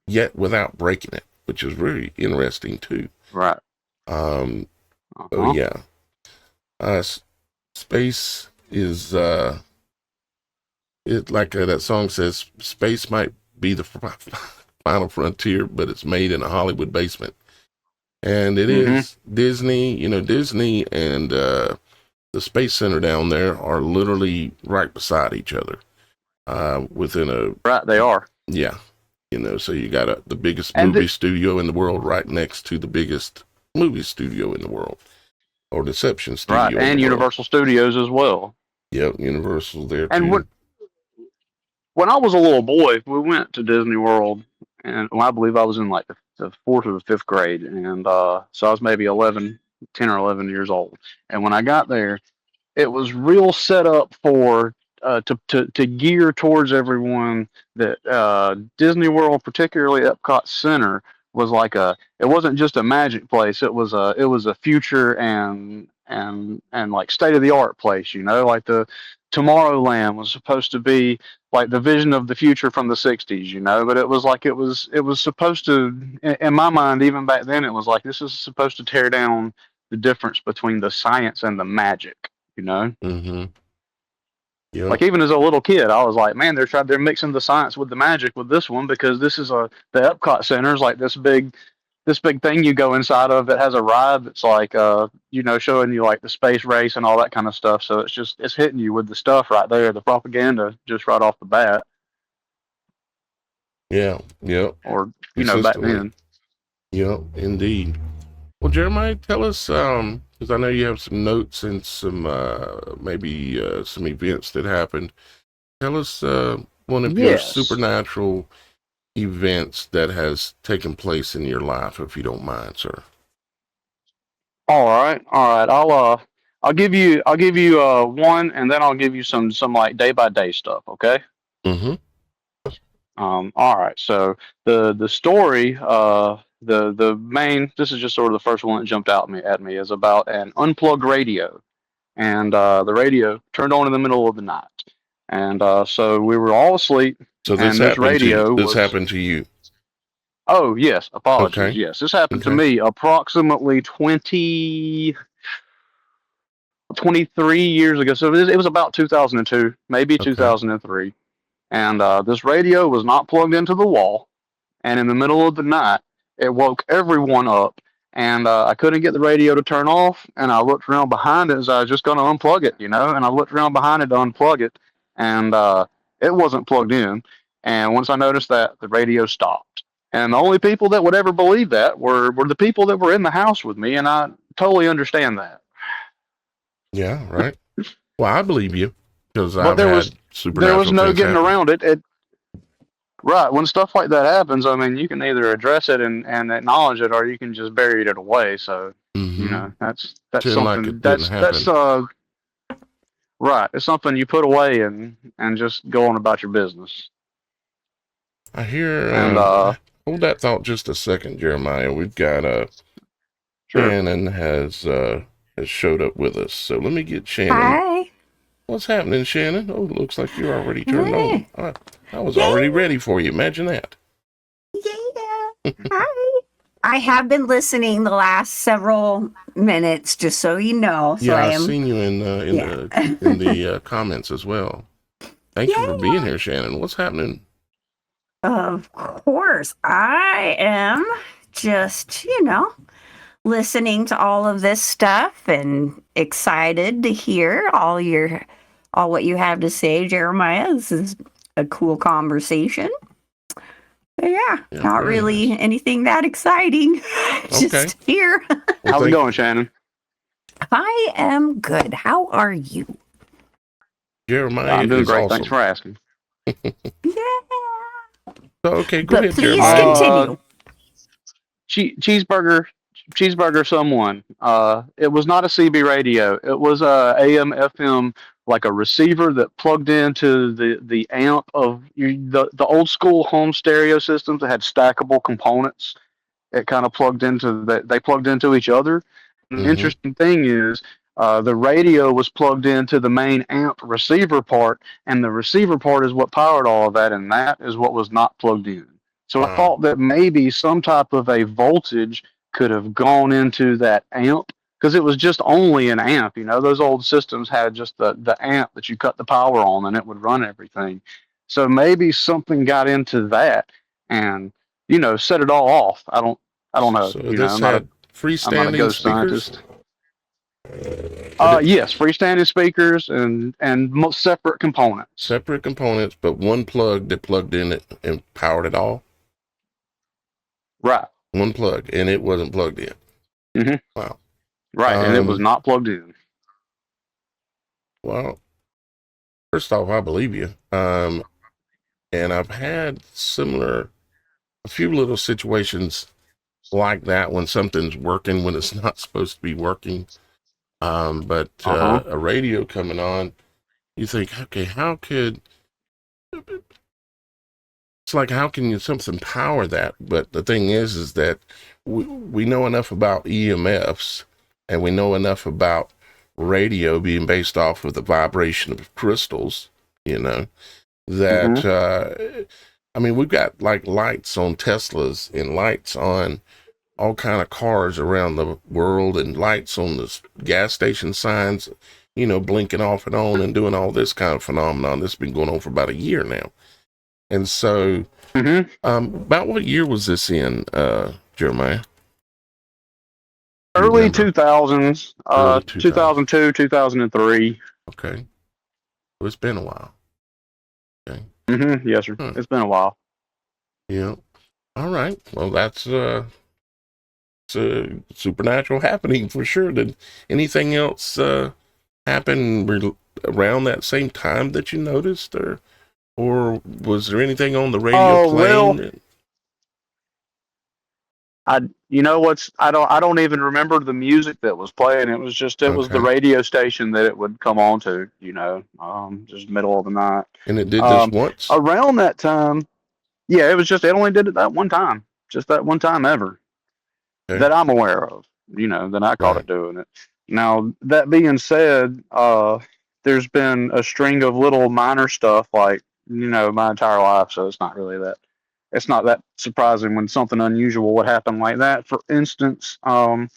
yet without breaking it, which is really interesting too. Right. Oh yeah, space is it like that song says, space might be the final frontier, but it's made in a Hollywood basement. And it is Disney, Disney and the Space Center down there are literally right beside each other. Within a Right, they are. Yeah, so you got the biggest And movie studio in the world right next to the biggest movie studio in the world, or deception studio. Right, and Universal Studios as well. Yep, Universal there and too. When I was a little boy, we went to Disney World, and I believe I was in like the fourth or the fifth grade, and so I was maybe 10 or 11 years old. And when I got there, it was real set up for to gear towards everyone that Disney World, particularly Epcot Center, was like it wasn't just a magic place. It was a future and like state of the art place. Like the Tomorrowland was supposed to be like the vision of the future from the 60s, but it was like it was supposed to, in my mind, even back then, it was like this is supposed to tear down the difference between the science and the magic. Mm-hmm. Yep. Like even as a little kid, I was like, man, they're mixing the science with the magic with this one, because this is the Epcot Center is like this big thing you go inside of that has a ride that's like showing you like the space race and all that kind of stuff. So it's hitting you with the stuff right there, the propaganda just right off the bat. Yeah. Yep. Or back then. Yep, indeed. Well, Jeremiah, tell us, because I know you have some notes and some maybe some events that happened. Tell us one of your supernatural events that has taken place in your life, if you don't mind, sir. All right. I'll give you one, and then I'll give you some like day by day stuff. Okay. Mm-hmm. All right. So the story, the main, this is just sort of the first one that jumped out at me is about an unplugged radio, and the radio turned on in the middle of the night, and so we were all asleep. So this and this happened to you. radio This was, happened to you. Oh yes, apologies. Okay. Yes, this happened to me approximately 23 years ago. So it was about 2002, maybe 2003. And this radio was not plugged into the wall. And in the middle of the night, it woke everyone up. And I couldn't get the radio to turn off. And I looked around behind it as I was just going to unplug it, And I looked around behind it to unplug it. And it wasn't plugged in. And once I noticed that, the radio stopped. And the only people that would ever believe that were the people that were in the house with me. And I totally understand that. Yeah, right. Well, I believe you, because there was no getting around it. Right. When stuff like that happens, I mean, you can either address it and acknowledge it, or you can just bury it away. So, that's something that's right. It's something you put away and just go on about your business. I hear. Hold that thought just a second, Jeremiah. We've got Shannon has showed up with us, so let me get Shannon. Hi. What's happening, Shannon? Oh, it looks like you're already turned on. I was already ready for you. Imagine that. Yeah. Hi. I have been listening the last several minutes, just so you know. So I've seen you in the comments as well. Thank you for being here, Shannon. What's happening? Of course. I am just, listening to all of this stuff and excited to hear all your all what you have to say, Jeremiah. This is a cool conversation. But yeah, not very really nice. anything that exciting. Just here. Well, How's it going, Shannon? I am good. How are you? Jeremiah I'm doing is great. awesome. Thanks for asking. Yeah. So, okay, go But ahead, please Jeremiah. continue. Cheeseburger someone. It was not a CB radio. It was a AM FM, like a receiver that plugged into the amp of the old school home stereo systems that had stackable components. It kind of plugged into that. They plugged into each other. And the Mm-hmm. interesting thing is, the radio was plugged into the main amp receiver part, and the receiver part is what powered all of that, and that is what was not plugged in. So I Wow. thought that maybe some type of a voltage could have gone into that amp because it was just only an amp. You know, those old systems had just the amp that you cut the power on and it would run everything. So maybe something got into that and set it all off. I don't know. So You know, this had I'm not a freestanding ghost speakers? scientist. Yes, freestanding speakers and most separate components. Separate components, but one plug that plugged in it and powered it all? Right. One plug, and it wasn't plugged in. Mm-hmm. Wow. Right, and it was not plugged in. Well, first off, I believe you. And I've had a few little situations like that when something's working when it's not supposed to be working. But a radio coming on, you think, okay, how can something power that? But the thing is that we know enough about EMFs and we know enough about radio being based off of the vibration of crystals, that, I mean, we've got like lights on Teslas and lights on all kind of cars around the world and lights on the gas station signs, blinking off and on and doing all this kind of phenomenon that's been going on for about a year now. And so, about what year was this in, Jeremiah? Early 2000s, 2002, 2003. Okay. Well, it's been a while. Okay. Yes, sir. It's been a while. Yeah. All right. Well, that's it's a supernatural happening for sure. Did anything else happen around that same time that you noticed, or was there anything on the radio playing? Well, I don't even remember the music that was playing. It was the radio station that it would come on to, just middle of the night. And it did this once? Around that time, yeah, it only did it that one time. Just that one time ever. Okay. That I'm aware of, that I caught it doing it. Now, that being said, there's been a string of little minor stuff like, my entire life, so it's not that surprising when something unusual would happen like that. For instance, I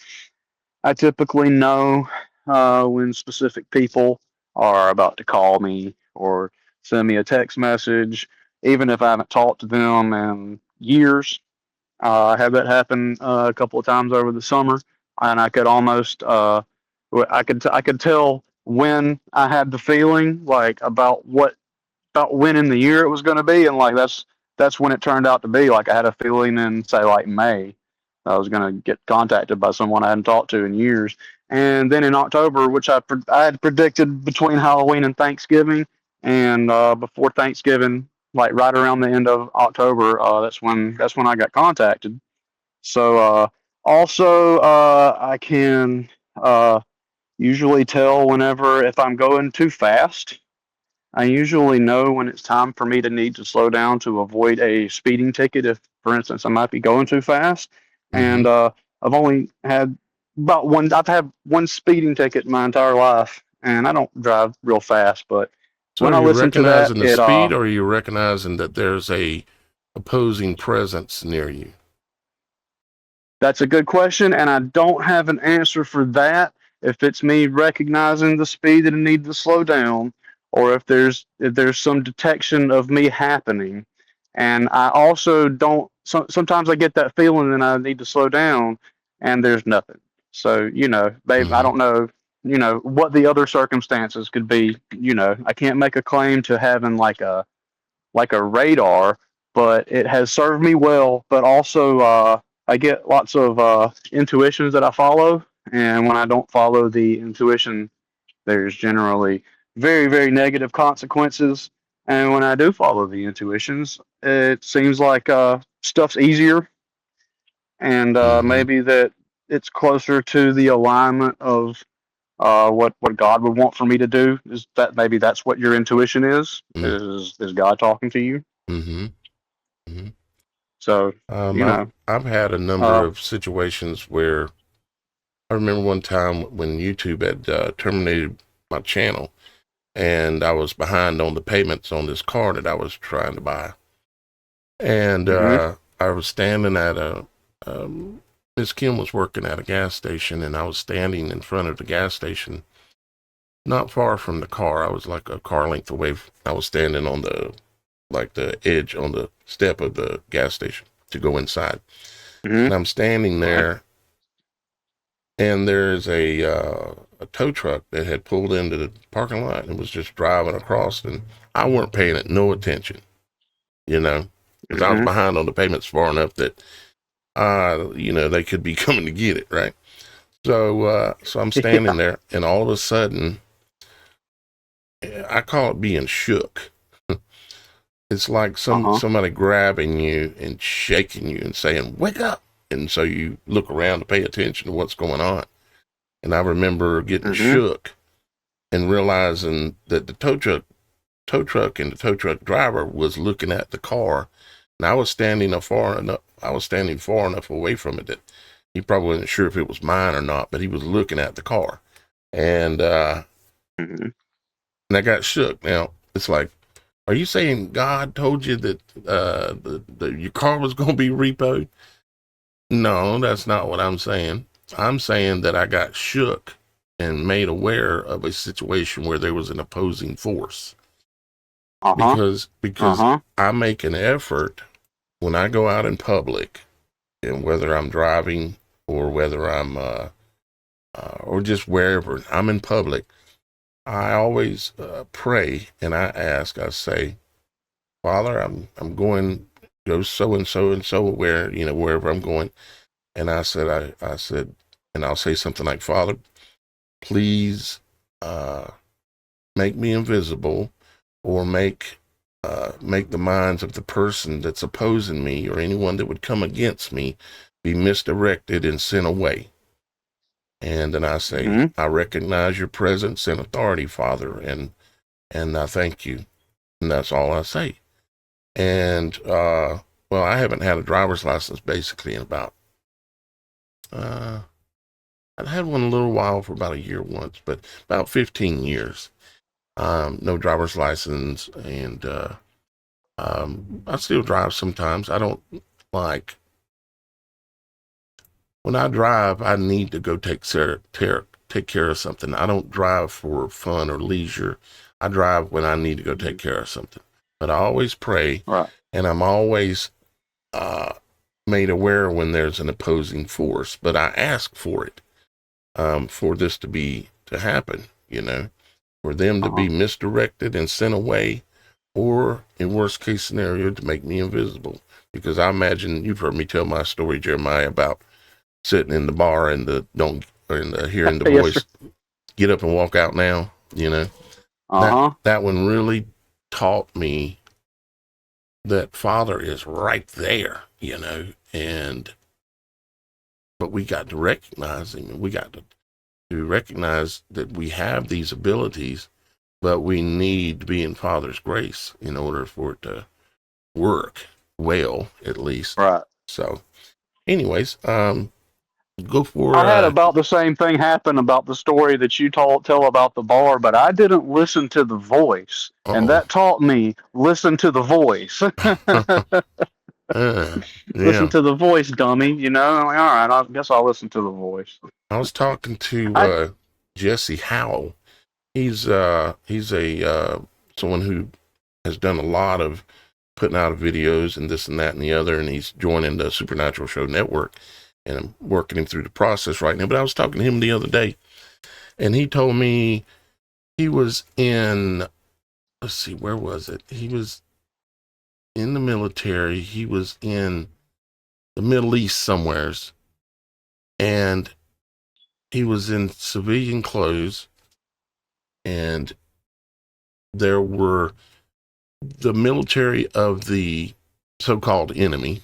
typically know when specific people are about to call me or send me a text message, even if I haven't talked to them in years. I had that happen a couple of times over the summer, and I could almost I could tell when I had the feeling like about when in the year it was going to be, and like that's when it turned out to be. Like I had a feeling in say like May I was going to get contacted by someone I hadn't talked to in years, and then in October, which I had predicted between Halloween and Thanksgiving, and before Thanksgiving, like right around the end of October, that's when I got contacted. So also I can usually tell whenever if I'm going too fast. I usually know when it's time for me to need to slow down to avoid a speeding ticket. If, for instance, I might be going too fast, and I've only had I've had one speeding ticket in my entire life, and I don't drive real fast. But so when I listen to that, recognizing the speed, or are you recognizing that there's a opposing presence near you? That's a good question, and I don't have an answer for that. If it's me recognizing the speed that I need to slow down, or if there's some detection of me happening, and I also don't. Sometimes I get that feeling that I need to slow down, and there's nothing. So babe, I don't know. what the other circumstances could be. I can't make a claim to having like a radar, but it has served me well. But also, I get lots of intuitions that I follow, and when I don't follow the intuition, there's generally very, very negative consequences. And when I do follow the intuitions, it seems like stuff's easier, and Mm-hmm. maybe that it's closer to the alignment of what God would want for me to do. Is that maybe that's what your intuition is God talking to you? Mm-hmm. Mm-hmm. So Um, you I've know, I've had a number uh, of situations where I remember one time when YouTube had terminated my channel, and I was behind on the payments on this car that I was trying to buy, and hmm I was standing at Miss Kim was working at a gas station, and I was standing in front of the gas station, not far from the car. I was like a car length away. I was standing on the edge on the step of the gas station to go inside. hmm And I'm standing right, there, and there's a tow truck that had pulled into the parking lot and was just driving across, and I weren't paying it no attention, because I was hmm behind on the payments far enough that they could be coming to get it, right? So I'm yeah, standing there, and all of a sudden, I call it being shook. It's like uh-huh, somebody grabbing you and shaking you and saying, "Wake up!" And so you look around to pay attention to what's going on. And I remember getting hmm shook and realizing that the tow truck and the tow truck driver was looking at the car, and I was standing far enough. I was standing far enough away from it that he probably wasn't sure if it was mine or not, but he was looking at the car, and hmm I got shook. Now it's like, are you saying God told you that your car was going to be repoed? No, that's not what I'm saying. I'm saying that I got shook and made aware of a situation where there was an opposing force, uh-huh, because uh-huh, I make an effort when I go out in public, and whether I'm driving or whether I'm or just wherever I'm in public, I always pray, and I say, Father, I'm going go so and so wherever I'm going, and I said, and I'll say something like, Father, please uh, make me invisible, or make the minds of the person that's opposing me or anyone that would come against me be misdirected and sent away. And then I say, hmm I recognize your presence and authority, Father, and I thank you. And that's all I say. And well, I haven't had a driver's license basically in about I'd had one a little while for about a year once, but about 15 years. No driver's license, and I still drive sometimes. I don't like when I drive. I need to go take care of something. I don't drive for fun or leisure. I drive when I need to go take care of something. But I always pray, right, and I'm always uh, made aware when there's an opposing force. But I ask for it, for this to happen. For them to uh-huh. be misdirected and sent away, or in worst case scenario, to make me invisible. Because I imagine you've heard me tell my story, Jeremiah, about sitting in the bar and hearing the Yes, sir. voice, get up and walk out now. That Uh-huh. that one really taught me that Father is right there. And but we got to recognize him, and we got to recognize that we have these abilities, but we need to be in Father's grace in order for it to work well, at least. Right. So, anyways, go for I had about the same thing happen about the story that you tell about the bar, but I didn't listen to the voice, and uh that taught me listen to the voice. oh. Listen Yeah. to the voice, dummy. I'm like, all right, I guess I'll listen to the voice. I was talking to I Jesse Howell. He's a someone who has done a lot of putting out videos and this and that and the other, and he's joining the Supernatural Show network, and I'm working him through the process right now. But I was talking to him the other day, And he told me he was in, let's see, where was it? He was in the military. He was in the Middle East somewheres, and he was in civilian clothes, and there were the military of the so-called enemy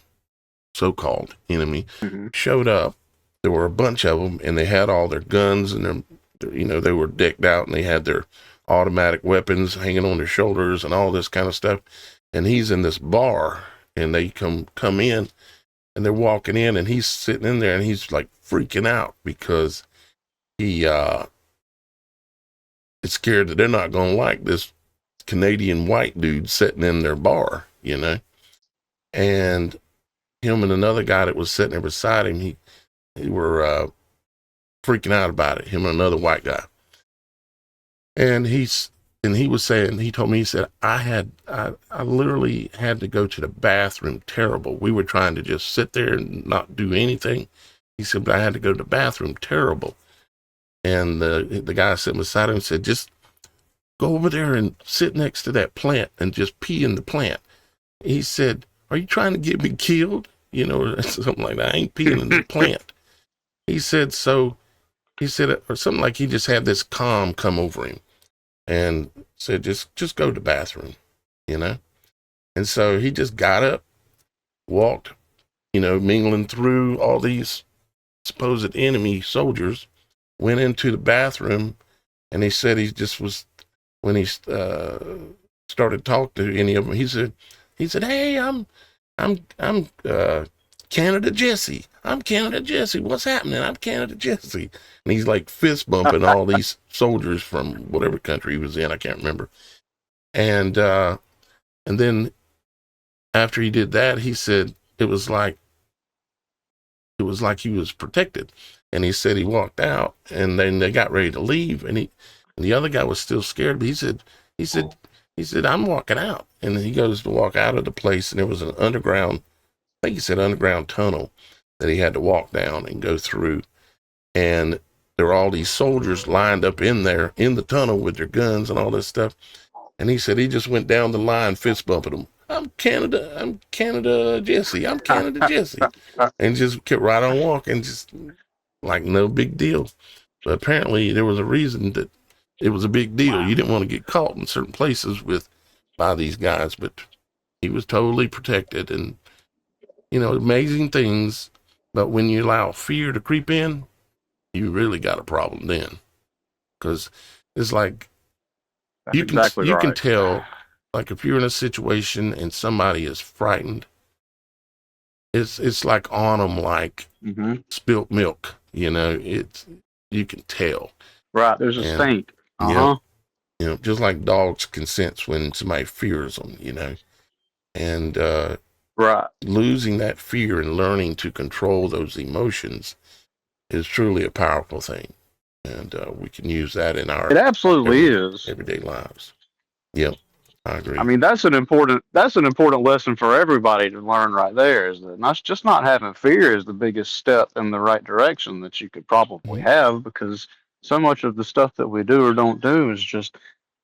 Mm-hmm. showed up. There were a bunch of them, and they had all their guns, and they were decked out, and they had their automatic weapons hanging on their shoulders and all this kind of stuff. And he's in this bar, and they come in, and they're walking in, and he's sitting in there, and he's like freaking out because he is scared that they're not going to like this Canadian white dude sitting in their bar, and him and another guy that was sitting there beside him, he were freaking out about it, him and another white guy. And he was saying, he told me, he said, I literally had to go to the bathroom terrible. We were trying to just sit there and not do anything. He said, but I had to go to the bathroom terrible. And the guy sitting beside him said, just go over there and sit next to that plant and just pee in the plant. He said, are you trying to get me killed? Something like that. I ain't peeing in the plant. He said, or something like he just had this calm come over him and said, just go to the bathroom, And so he just got up, walked, mingling through all these supposed enemy soldiers, went into the bathroom, and he said he just was, when he started talking to any of them, he said, hey, I'm Canada Jesse. I'm Canada Jesse. What's happening? I'm Canada Jesse. And he's like fist bumping all these soldiers from whatever country he was in. I can't remember. And then after he did that, he said it was like he was protected. And he said he walked out, and then they got ready to leave, and the other guy was still scared, but he said, I'm walking out. And then he goes to walk out of the place, and there was an underground, I think he said underground tunnel that he had to walk down and go through. And there were all these soldiers lined up in there in the tunnel with their guns and all this stuff. And he said he just went down the line fist bumping them. I'm Canada Jesse. I'm Canada Jesse. And just kept right on walking, just like no big deal. But apparently there was a reason that it was a big deal. You didn't want to get caught in certain places by these guys, but he was totally protected, and amazing things. But when you allow fear to creep in, you really got a problem then, because it's like That's you exactly right. can tell, like if you're in a situation and somebody is frightened, it's like on them like spilt milk. You can tell. Right. There's a stink. Just like dogs can sense when somebody fears them. And right. Losing that fear and learning to control those emotions is truly a powerful thing. And we can use that in our It absolutely is everyday lives. Yep, I agree. I mean, that's an important lesson for everybody to learn right there, is that not having fear is the biggest step in the right direction that you could probably have, because so much of the stuff that we do or don't do is just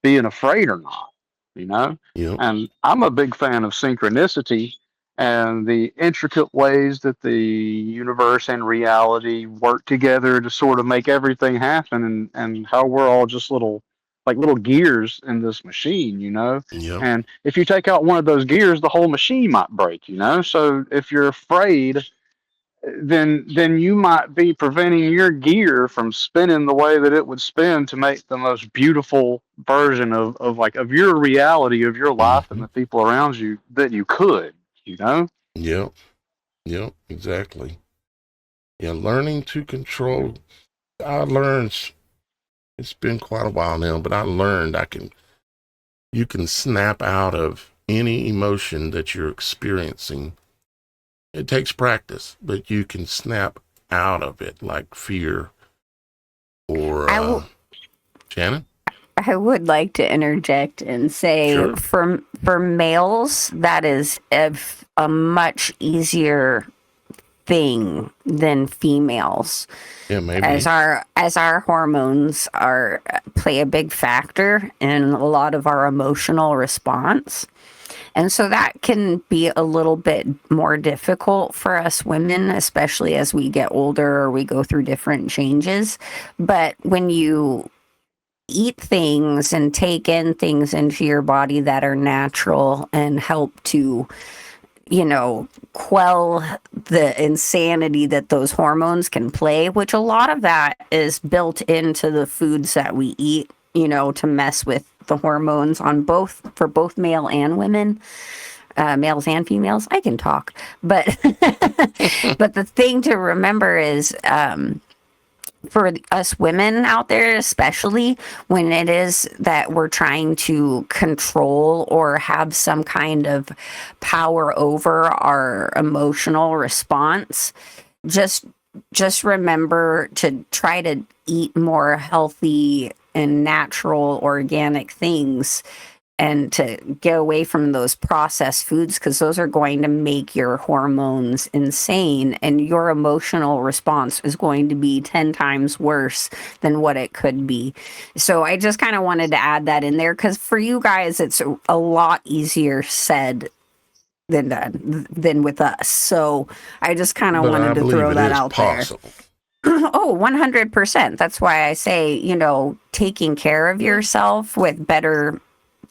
being afraid or not, Yep. And I'm a big fan of synchronicity and the intricate ways that the universe and reality work together to sort of make everything happen, and how we're all just little gears in this machine, Yep. And if you take out one of those gears, the whole machine might break, So if you're afraid, then you might be preventing your gear from spinning the way that it would spin to make the most beautiful version of your reality, of your life and the people around you that you could, Yep. Yep, exactly. Yeah, learning to control. I learned, it's been quite a while now, but I learned you can snap out of any emotion that you're experiencing. It takes practice, but you can snap out of it, like fear or Shannon? I would like to interject and say, Sure. for males, that is a much easier thing than females. Yeah, maybe. As our hormones play a big factor in a lot of our emotional response. And so that can be a little bit more difficult for us women, especially as we get older or we go through different changes. But when you eat things and take in things into your body that are natural and help to, quell the insanity that those hormones can play, which a lot of that is built into the foods that we eat, to mess with the hormones for both male and women, males and females. I can talk, but but the thing to remember is, for us women out there, especially when it is that we're trying to control or have some kind of power over our emotional response, just remember to try to eat more healthy and natural organic things, and to get away from those processed foods, because those are going to make your hormones insane, and your emotional response is going to be 10 times worse than what it could be. So I just kind of wanted to add that in there, because for you guys, it's a lot easier said than done than with us. So I just kind of wanted to throw that out possible there. Oh, 100%. That's why I say, taking care of yourself with better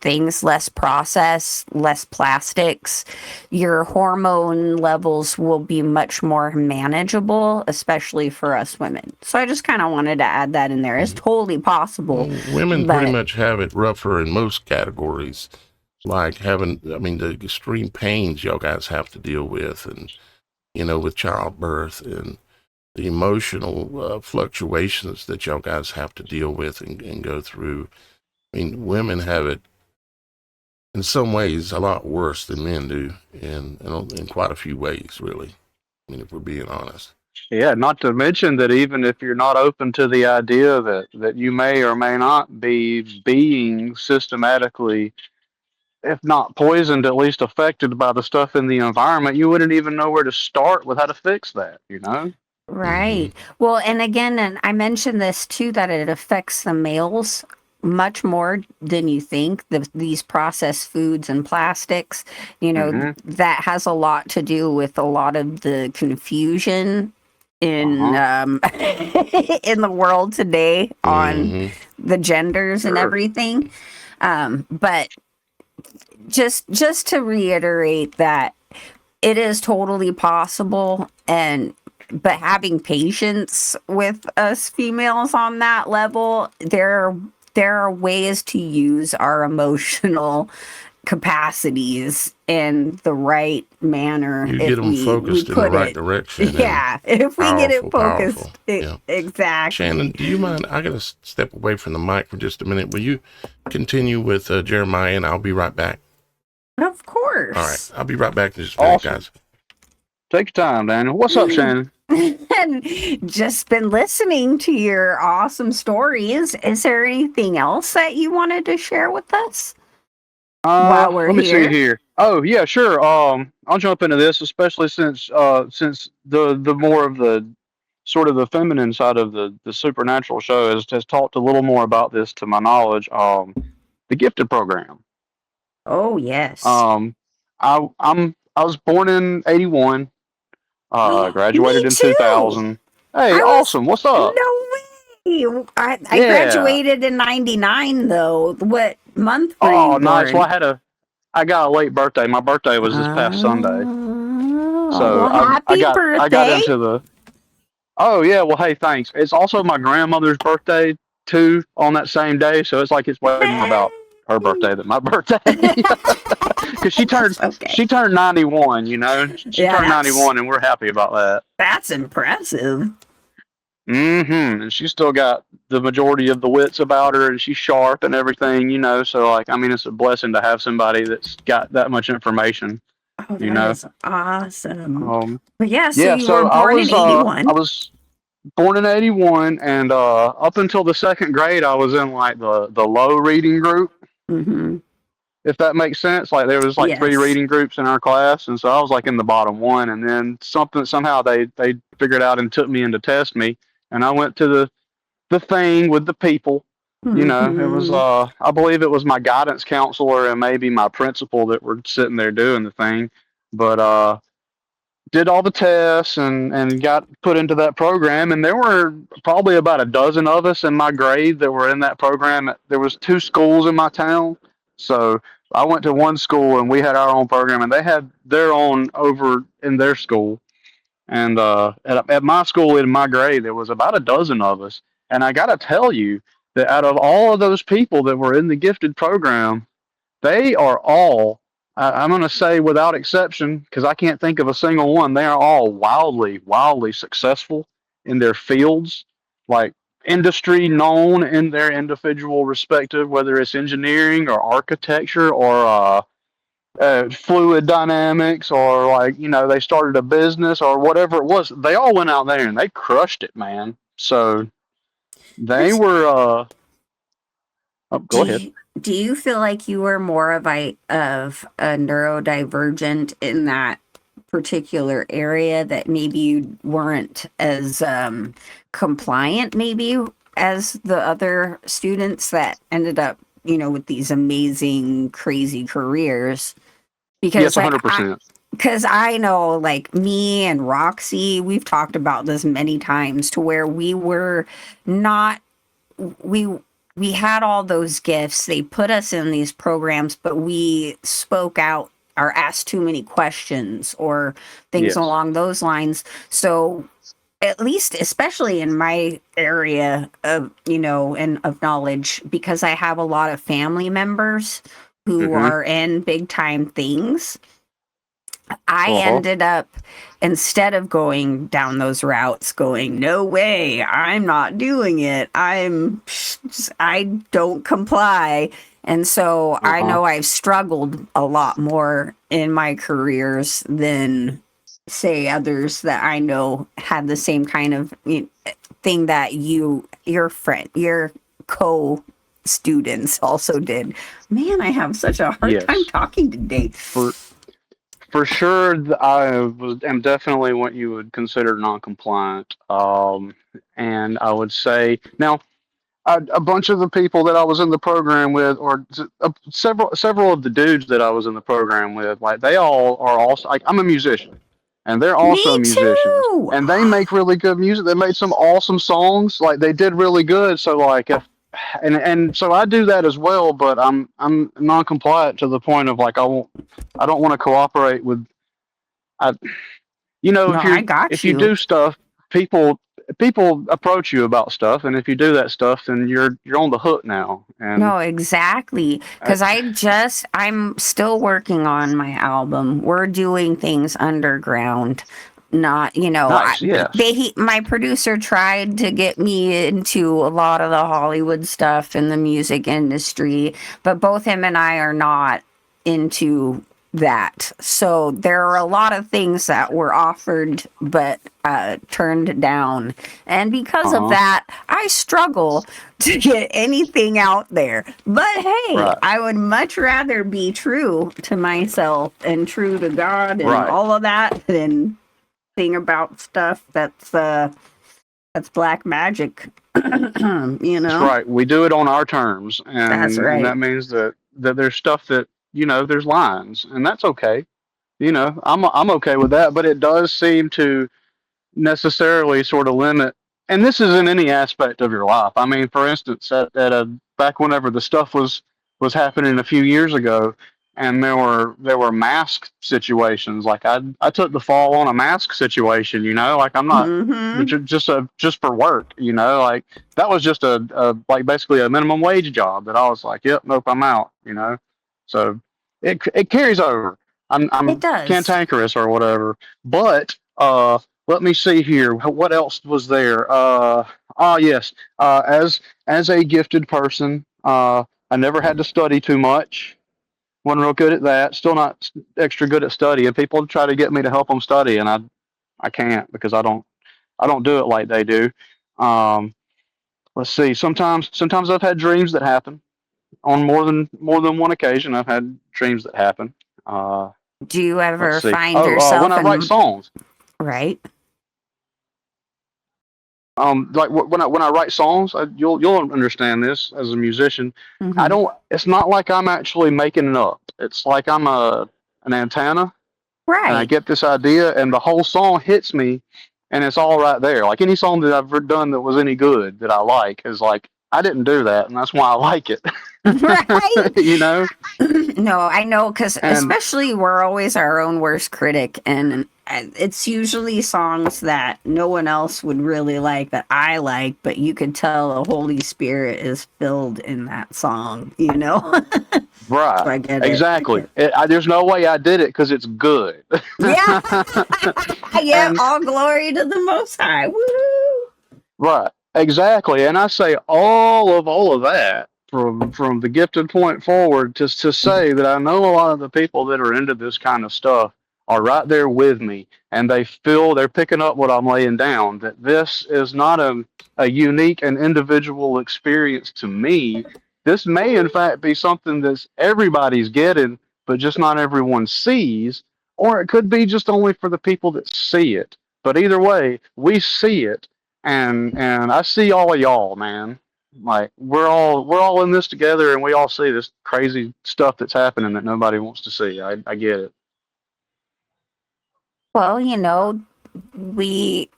things, less processed, less plastics, your hormone levels will be much more manageable, especially for us women. So I just kind of wanted to add that in there. It's totally possible. Well, women pretty much have it rougher in most categories, like the extreme pains y'all guys have to deal with, and, with childbirth, and the emotional fluctuations that y'all guys have to deal with and go through. Women have it in some ways a lot worse than men do, in quite a few ways, really. If we're being honest. Yeah, not to mention that even if you're not open to the idea that you may or may not be being systematically, if not poisoned, at least affected by the stuff in the environment, you wouldn't even know where to start with how to fix that, Right. Well, and again, and I mentioned this too, that it affects the males much more than you think. These processed foods and plastics, that has a lot to do with a lot of the confusion in in the world today on the genders and everything. But just to reiterate that it is totally possible, but having patience with us females on that level, there are ways to use our emotional capacities in the right manner. You get them focused in the right direction. Yeah, if we get it focused. Exactly. Shannon, do you mind? I got to step away from the mic for just a minute. Will you continue with Jeremiah, and I'll be right back? Of course. All right, I'll be right back in just a minute, guys. Take your time, Daniel. What's up, Shannon? And just been listening to your awesome stories. Is there anything else that you wanted to share with us while we're let me here? see here. Oh yeah, sure. I'll jump into this, especially since the more of the sort of the feminine side of the Supernatural show has talked a little more about this, to my knowledge. The gifted program. Oh yes. I was born in '81. Graduated in 2000. Hey, awesome. What's up? No way. I graduated in '99 though. What month were you born? Nice. Well, I got a late birthday. My birthday was this past Sunday. So well, happy birthday. I got into the. Oh yeah. Well, hey, thanks. It's also my grandmother's birthday too on that same day. So it's like it's way more about her birthday than my birthday. Because she turned 91, She turned 91, and we're happy about that. That's impressive. And she's still got the majority of the wits about her, and she's sharp and everything, So, it's a blessing to have somebody that's got that much information, Oh, that is awesome. But so you were born in 81. I was born in 81, and up until the second grade, I was in, the low reading group. if that makes sense. Like there was like 3 Yes. reading groups in our class, and so I was like in the bottom one. And then somehow they figured out and took me in to test me, and I went to the thing with the people. It was Hmm. I believe it was my guidance counselor and maybe my principal that were sitting there doing the thing, but did all the tests and got put into that program. And there were probably about a dozen of us in my grade that were in that program. There was 2 schools in my town, so I went to one school and we had our own program, and they had their own over in their school. And at my school in my grade, there was about a dozen of us. And I got to tell you that out of all of those people that were in the gifted program, they are all, I'm going to say without exception, because I can't think of a single one, they are all wildly, wildly successful in their fields, like industry known in their individual respective, whether it's engineering or architecture or fluid dynamics, or like, they started a business or whatever it was. They all went out there and they crushed it, man. So they Chris, were, oh, do go ahead. you, do you feel like you were more of a neurodivergent in that particular area, that maybe you weren't as compliant maybe as the other students that ended up, with these amazing crazy careers? Yes, Because like I 100%. because I know, like, me and Roxy, we've talked about this many times, to where we were not, we we had all those gifts. They put us in these programs, but we spoke out or asked too many questions or things Yes. along those lines. So at least, especially in my area of, and of knowledge, because I have a lot of family members who Mm-hmm. are in big time things, I Uh-huh. ended up, instead of going down those routes, going, no way, I'm not doing it. I don't comply. And so I Uh-huh. know I've struggled a lot more in my careers than, say, others that I know had the same kind of thing that your co students also did. Man, I have such a hard time Yes. talking today. For for sure, am definitely what you would consider non-compliant. And I would say now, a bunch of the people that I was in the program with, or several of the dudes that I was in the program with, like they all are also, like, I'm a musician, and they're also Me musicians, too. and they make really good music. They made some awesome songs, like they did really good. So like if and so I do that as well, but I'm non-compliant to the point of like I don't want to cooperate with. I No, I got if you you. do stuff, people approach you about stuff, and if you do that stuff, then you're on the hook now. And No, exactly. I, Because I'm still working on my album. We're doing things underground. Not, nice, yes, my producer tried to get me into a lot of the Hollywood stuff in the music industry, but both him and I are not into that. So there are a lot of things that were offered but turned down. And because of uh huh, that, I struggle to get anything out there. But hey, right, I would much rather be true to myself and true to God and right. all of that than thing about stuff that's black magic. you That's know? right. We do it on our terms, That's and right. that means that there's stuff that there's lines, and that's okay. I'm okay with that, but it does seem to necessarily sort of limit. And this is in any aspect of your life. I mean, for instance, at a back whenever the stuff was happening a few years ago, and there were mask situations. Like I took the fall on a mask situation. Like I'm not Mm-hmm. just for work. Like that was just a like basically a minimum wage job that I was like, yep, nope, I'm out. So it carries over. It I'm does. cantankerous or whatever, but let me see here. What else was there? Yes. As a gifted person, I never had to study too much. Wasn't real good at that. Still not extra good at studying. People try to get me to help them study, and I can't because I don't do it like they do. Um, let's see. Sometimes I've had dreams that happen. on more than one occasion, I've had dreams that happen. Do you Let's ever see. find Oh, when yourself I write in songs, right? like when I write songs, you'll understand this as a musician. I Hmm. don't. It's not like I'm actually making it up. It's like I'm an antenna, and I Right. get this idea, and the whole song hits me, and it's all right there. Like any song that I've ever done that was any good that I like is like I didn't do that, and that's why I like it. Right. You know, No, I know, because and especially we're always our own worst critic, and it's usually songs that no one else would really like that I like, but you could tell the Holy Spirit is filled in that song, you know? So right, I get it. I exactly. get There's no way I did it because it's good. Yeah. Yeah, And all glory to the Most High. Woo! right, exactly. And I say all of that from the gifted point forward, just to say that I know a lot of the people that are into this kind of stuff are right there with me, and they're picking up what I'm laying down. That this is not a unique and individual experience to me. This may in fact be something that everybody's getting, but just not everyone sees, or it could be just only for the people that see it. But either way, we see it, and I see all of y'all, man. Like we're all in this together, and we all see this crazy stuff that's happening that nobody wants to see. I get it. Well, we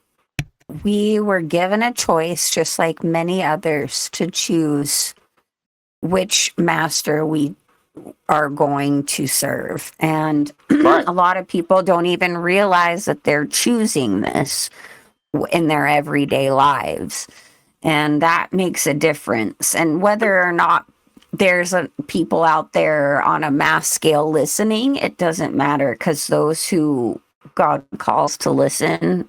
we were given a choice, just like many others, to choose which master we are going to serve. And Right. a lot of people don't even realize that they're choosing this in their everyday lives. And that makes a difference. And whether or not there's people out there on a mass scale listening, it doesn't matter, because those who God calls to listen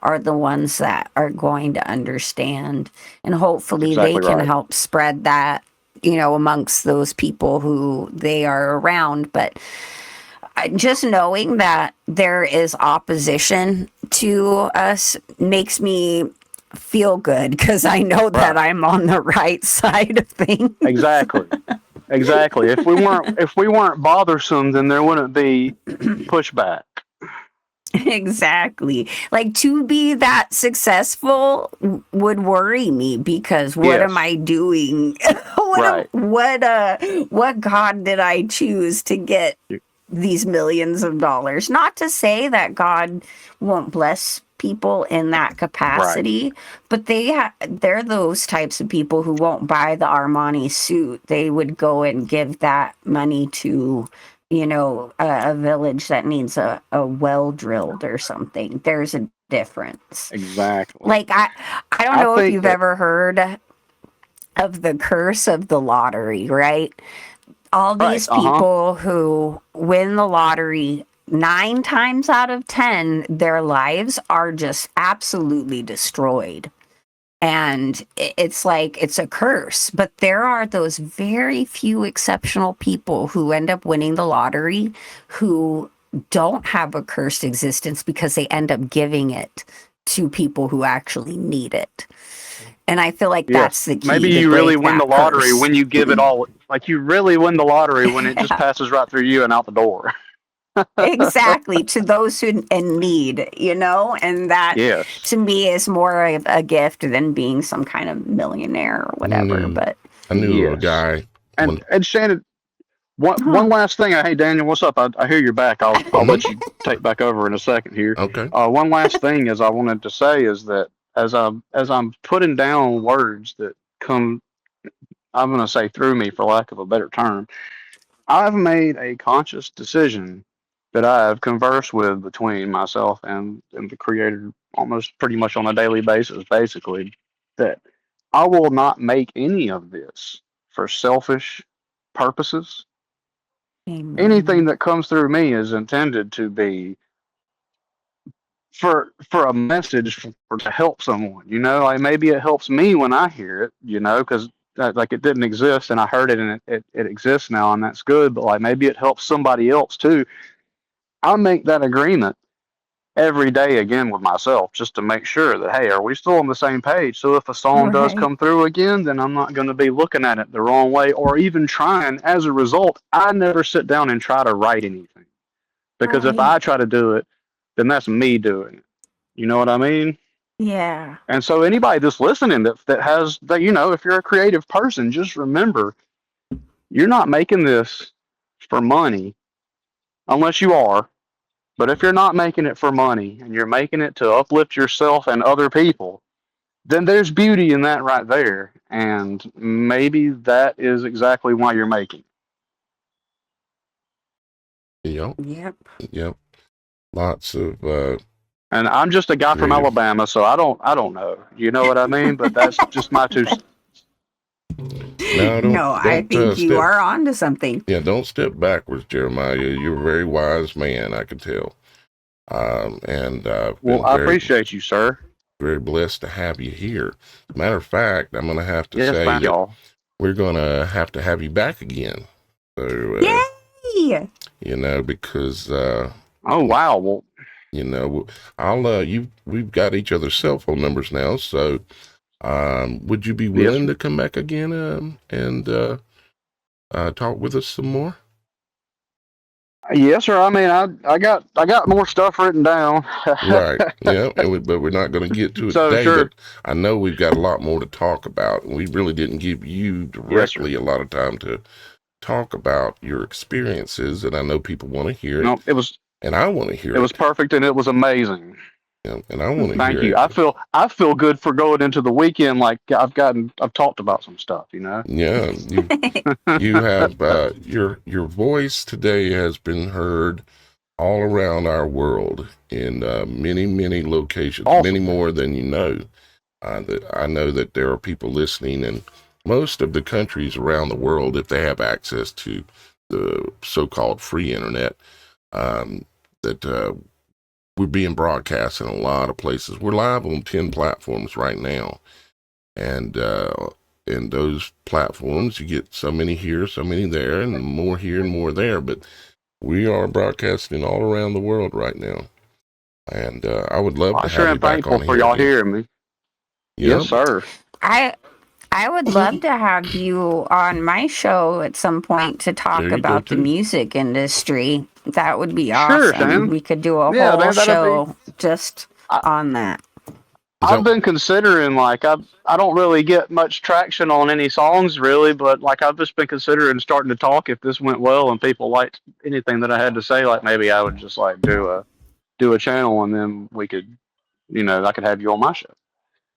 are the ones that are going to understand. And That's hopefully they exactly can right. help spread that, amongst those people who they are around. But just knowing that there is opposition to us makes me feel good, because I know that Right. I'm on the right side of things. Exactly. Exactly. If we weren't bothersome, then there wouldn't be pushback. Exactly. Like, to be that successful would worry me, because what am Yes. I doing? Right. What God did I choose to get these millions of dollars? Not to say that God won't bless people in that Right. capacity, but they're those types of people who won't buy the Armani suit. They would go and give that money to, a village that needs a well drilled or something. There's a difference. Exactly. Like, I don't I know if think you've that. ever heard of the curse of the lottery, right? All Right. these Uh huh. people who win the lottery, 9 times out of 10, their lives are just absolutely destroyed. And it's like it's a curse. But there are those very few exceptional people who end up winning the lottery who don't have a cursed existence, because they end up giving it to people who actually need it. And I feel like Yes. that's the Maybe key to you really break win the that lottery curse. when you give it all. Like you really win the lottery when it just Yeah, passes right through you and out the door. exactly. To those who in need, and that Yes. to me is more of a gift than being some kind of millionaire or I whatever. knew, But I knew a Yes. guy. And When, and Shannon, one huh. last thing. Hey Daniel, what's up? I hear you're back. I'll mhm, let you take back over in a second here. okay. One last thing is I wanted to say is that as I'm putting down words that come, I'm going to say through me for lack of a better term, I've made a conscious decision that I have conversed with between myself and the creator almost pretty much on a daily basis, basically, that I will not make any of this for selfish purposes. Anything Amen. that comes through me is intended to be for a message for to help someone. Like maybe it helps me when I hear it. Because like it didn't exist and I heard it and it exists now and that's good. But like maybe it helps somebody else too. I make that agreement every day again with myself just to make sure that, hey, are we still on the same page? So if a song does Right. come through again, then I'm not going to be looking at it the wrong way or even trying. As a result, I never sit down and try to write anything, because if Right. I try to do it, then that's me doing it. You know what I mean? Yeah. And so anybody that's listening that has that, if you're a creative person, just remember you're not making this for money unless you are. But if you're not making it for money and you're making it to uplift yourself and other people, then there's beauty in that right there. And maybe that is exactly why you're making it. Yep, Yep. yep. Lots of And I'm just a guy from creative. Alabama, so I don't know. You know what I mean? But that's just my 2 cents. No, No, I don't think you step. are onto something. Yeah, don't step backwards, Jeremiah. You're a very wise man, I can tell. And I've Well, been I very, appreciate you, sir. very blessed to have you here. Matter of fact, I'm going to have to Yes, say thank that y'all. we're going to have you back again. So, Yay! because, Oh wow. Well, we've got each other's cell phone numbers now. So, would you be yes, willing sir. to come back again, and talk with us some more? Yes, sir. I mean, I got more stuff written down. Right. Yeah. But we're not going to get to it So today. sure. But I know we've got a lot more to talk about. And we really didn't give you Yes, sir. directly a lot of time to talk about your experiences. And I know people want to hear it. No, And I want to hear it was it. perfect and it was amazing. And I want to Thank hear you. it. I feel good for going into the weekend like I've talked about some stuff. Yeah. You have, your voice today has been heard all around our world in many, many locations, many Awesome. more than you know. I know that there are people listening in most of the countries around the world, if they have access to the so-called free internet, that we're being broadcast in a lot of places. We're live on 10 platforms right now. And in those platforms, you get so many here, so many there, and more here and more there. But we are broadcasting all around the world right now. And I would love Well, I to sure have you am back thankful on for here y'all again. hearing me. Yes, Yep. sir. I I would love to have you on my show at some point to There talk you go, about the too. music industry. That would be Sure, awesome. Shannon. We could do a Yeah, whole man, that'd be. show just I, on that. Is I've that, been considering like I don't really get much traction on any songs really, but like I've just been considering starting to talk if this went well and people liked anything that I had to say. Like maybe I would just like do a channel and then we could, I could have you on my show.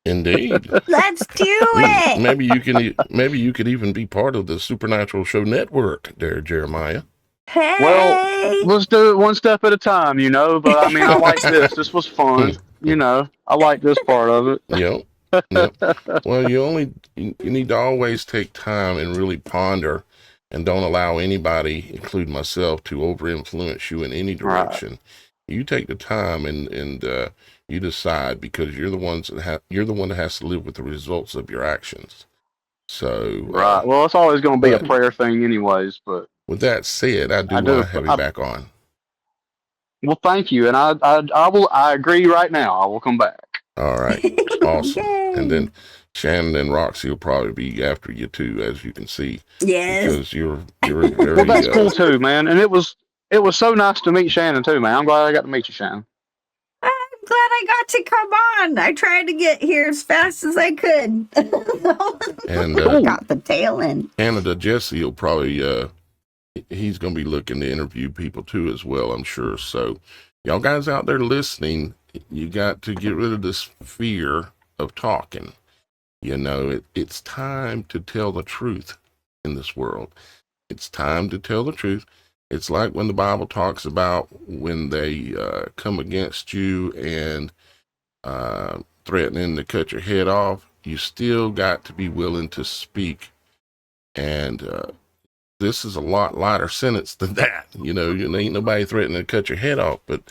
indeed. Let's do it. Maybe you could even be part of the Supernatural Show network there, Jeremiah. Well, Hey. let's do it one step at a time, But I mean, I like this. This was fun, I like this part of Yep. Yep. Well, you need to always take time and really ponder, and don't allow anybody, including myself, to over influence you in any Right, direction. You take the time and you decide, because you're the one that has to live with the results of your actions. So, right. Well, it's always going to be a but prayer thing, anyways. But with that said, I do I want do. to have you back on. Well, thank you, and I will. I agree right now. I will come back. All right. Awesome. And Yay. then Shannon and Roxy will probably be after you too, as you can see, Yes. because you're Well, very that's cool too, man. And it was so nice to meet Shannon too, man. I'm glad I got to meet you, Shannon. I'm glad I got to come on. I tried to get here as fast as I could. and Cool. Got the tail end. Canada Jesse will probably he's going to be looking to interview people too as well, I'm sure. So y'all guys out there listening, you got to get rid of this fear of talking. It's time to tell the truth in this world. It's time to tell the truth. It's like when the Bible talks about when they come against you and threatening to cut your head off. You still got to be willing to speak. And this is a lot lighter sentence than that. Ain't nobody threatening to cut your head off, but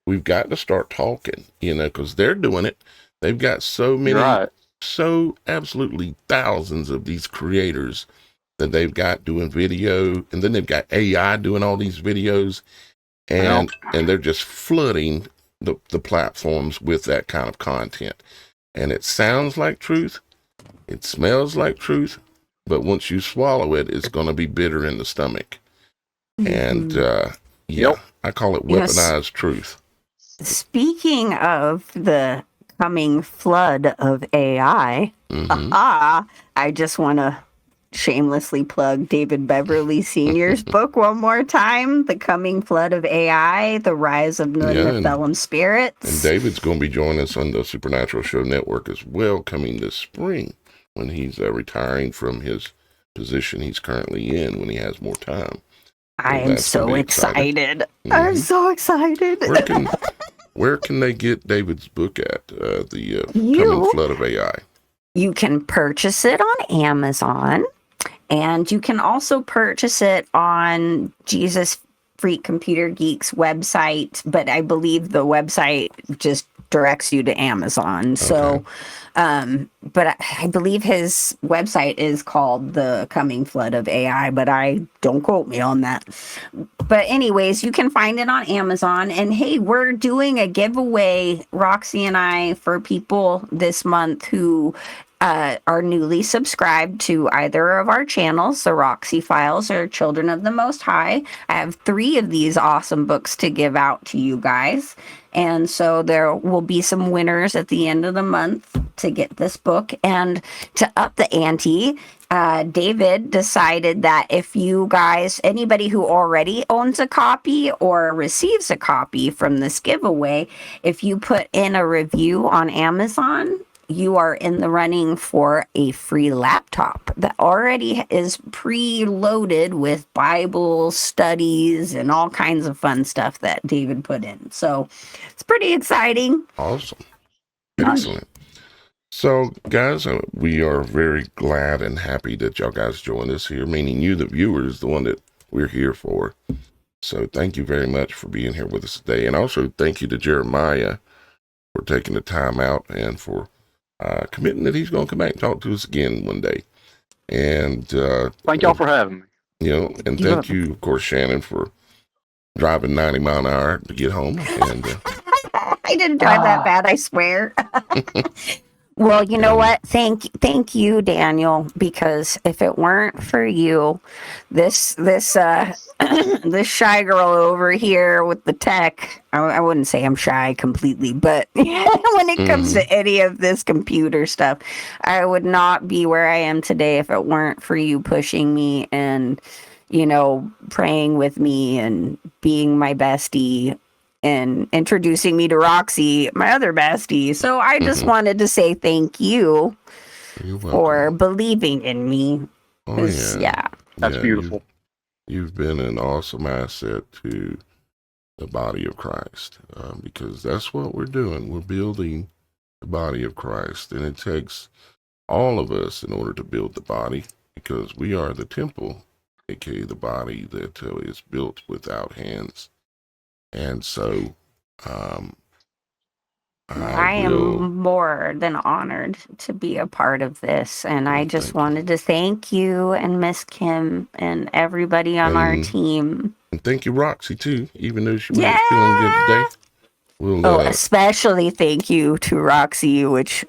we've got to start talking, because they're doing it. They've got You're right. so absolutely thousands of these creators that they've got doing video, and then they've got AI doing all these videos, Well, and they're just flooding the platforms with that kind of content. And it sounds like truth, it smells like truth, but once you swallow it, it's going to be bitter in the stomach. And yeah, Yep. I call it Yes. weaponized truth. Speaking of the coming flood of AI, Mhm. I just want to shamelessly plug David Beverly Sr.'s book one more time, The Coming Flood of AI, The Rise of the Yeah, and Nephilim Spirits. David's going to be joining us on the Supernatural Show Network as well coming this spring when he's retiring from his position he's currently in when he has more time. I am that's gonna so be exciting. excited. I'm Mhm. so excited. Where can they get David's book at? The Coming You Flood of AI. you can purchase it on Amazon, and you can also purchase it on Jesus Freak Computer Geek's website, but I believe the website just directs you to Amazon. So, but I believe his website is called The Coming Flood of AI, but I don't quote me on that. But anyways, you can find it on Amazon. And hey, we're doing a giveaway, Roxy and I, for people this month who are newly subscribed to either of our channels, the Roxy Files or Children of the Most High. I have 3 of these awesome books to give out to you guys. And so there will be some winners at the end of the month to get this book. And to up the ante, David decided that if you guys, anybody who already owns a copy or receives a copy from this giveaway, if you put in a review on Amazon, you are in the running for a free laptop that already is preloaded with Bible studies and all kinds of fun stuff that David put in. So it's pretty exciting. Awesome. Excellent. So, guys, we are very glad and happy that y'all guys joined us here, meaning you, the viewers, the one that we're here for. So thank you very much for being here with us today. And also thank you to Jeremiah for taking the time out and for committing that he's going to come back and talk to us again one day. And Thank y'all for having me. you know, and thank you, of course, Shannon, for driving 90 mile an hour to get home. And I didn't drive that bad, I swear. Well, you know what? Thank you, Daniel, because if it weren't for you, this this shy girl over here with the tech, I wouldn't say I'm shy completely, but when it comes to any of this computer stuff, I would not be where I am today if it weren't for you pushing me and, you know, praying with me and being my bestie and introducing me to Roxy, my other bestie. So I just wanted to say thank you for believing in me. Oh, yeah. That's beautiful. You've been an awesome asset to the body of Christ because that's what we're doing. We're building the body of Christ, and it takes all of us in order to build the body because we are the temple, aka the body that is built without hands. And so I am more than honored to be a part of this. And I just wanted to thank you and Miss Kim and everybody on our team. And thank you, Roxy, too, even though she wasn't feeling good today. Especially thank you to Roxy, which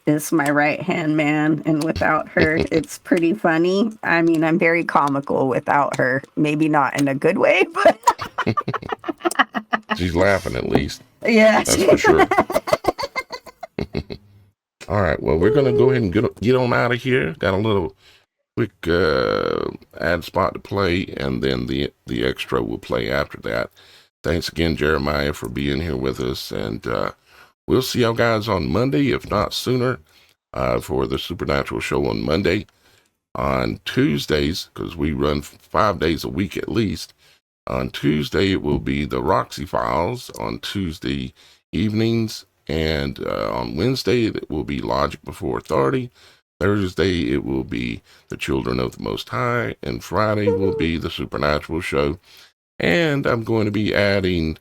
is my right-hand man. And without her, it's pretty funny. I mean, I'm very comical without her. Maybe not in a good way, but... She's laughing at least. Yeah. That's for sure. All right. Well, we're going to go ahead and get on out of here. Got a little quick ad spot to play, and then the extra will play after that. Thanks again, Jeremiah, for being here with us. And we'll see y'all guys on Monday, if not sooner, for the Supernatural Show on Monday. On Tuesdays, because we run 5 days a week at least, on Tuesday, it will be the Roxy Files on Tuesday evenings. And on Wednesday, it will be Logic Before Authority. Thursday, it will be the Children of the Most High. And Friday will be the Supernatural Show. And I'm going to be adding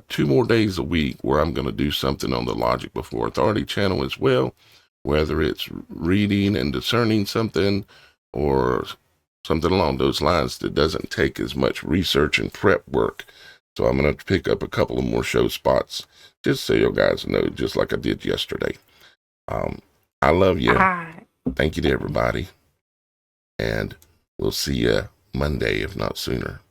2 more days a week where I'm going to do something on the Logic Before Authority channel as well, whether it's reading and discerning something or something along those lines that doesn't take as much research and prep work So I'm going to pick up a couple of more show spots just so you guys know, just like I did yesterday. I love you. Thank you to everybody. And we'll see you Monday, if not sooner.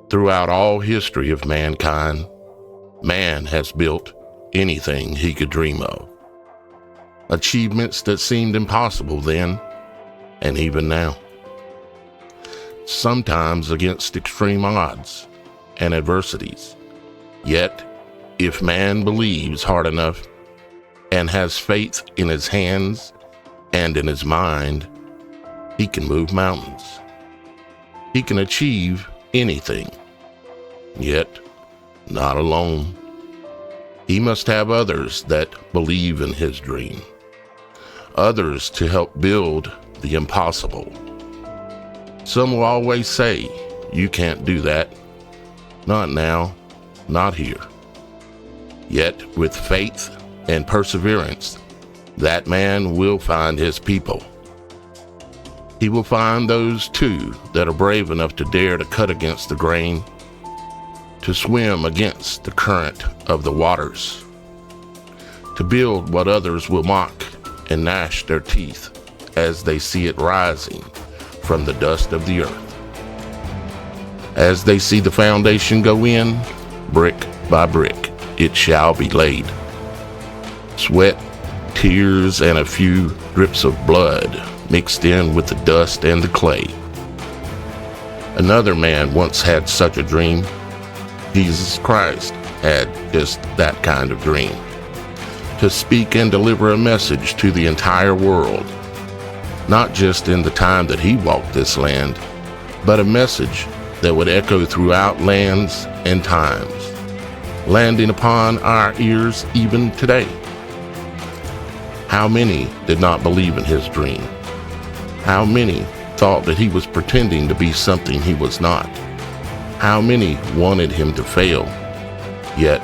Throughout all history of mankind, man has built anything he could dream of. Achievements that seemed impossible then, and even now. Sometimes against extreme odds and adversities. Yet, if man believes hard enough and has faith in his hands and in his mind, he can move mountains. He can achieve anything. Yet, not alone. He must have others that believe in his dream. Others to help build the impossible. Some will always say, you can't do that. Not now, not here. Yet, with faith and perseverance, that man will find his people. He will find those too that are brave enough to dare to cut against the grain, to swim against the current of the waters, to build what others will mock and gnash their teeth as they see it rising from the dust of the earth. As they see the foundation go in, brick by brick, it shall be laid. Sweat, tears, and a few drips of blood mixed in with the dust and the clay. Another man once had such a dream. Jesus Christ had just that kind of dream. To speak and deliver a message to the entire world. Not just in the time that he walked this land, but a message that would echo throughout lands and times, landing upon our ears even today. How many did not believe in his dream? How many thought that he was pretending to be something he was not? How many wanted him to fail? Yet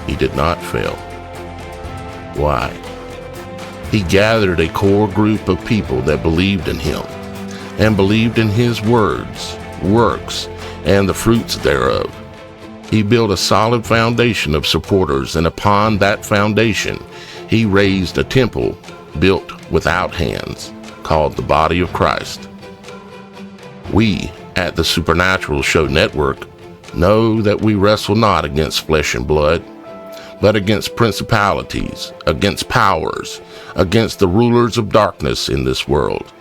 he did not fail. Why? He gathered a core group of people that believed in him and believed in his words, works, and the fruits thereof. He built a solid foundation of supporters, and upon that foundation, he raised a temple built without hands, called the body of Christ. We at the Supernatural Show Network know that we wrestle not against flesh and blood, but against principalities, against powers, against the rulers of darkness in this world,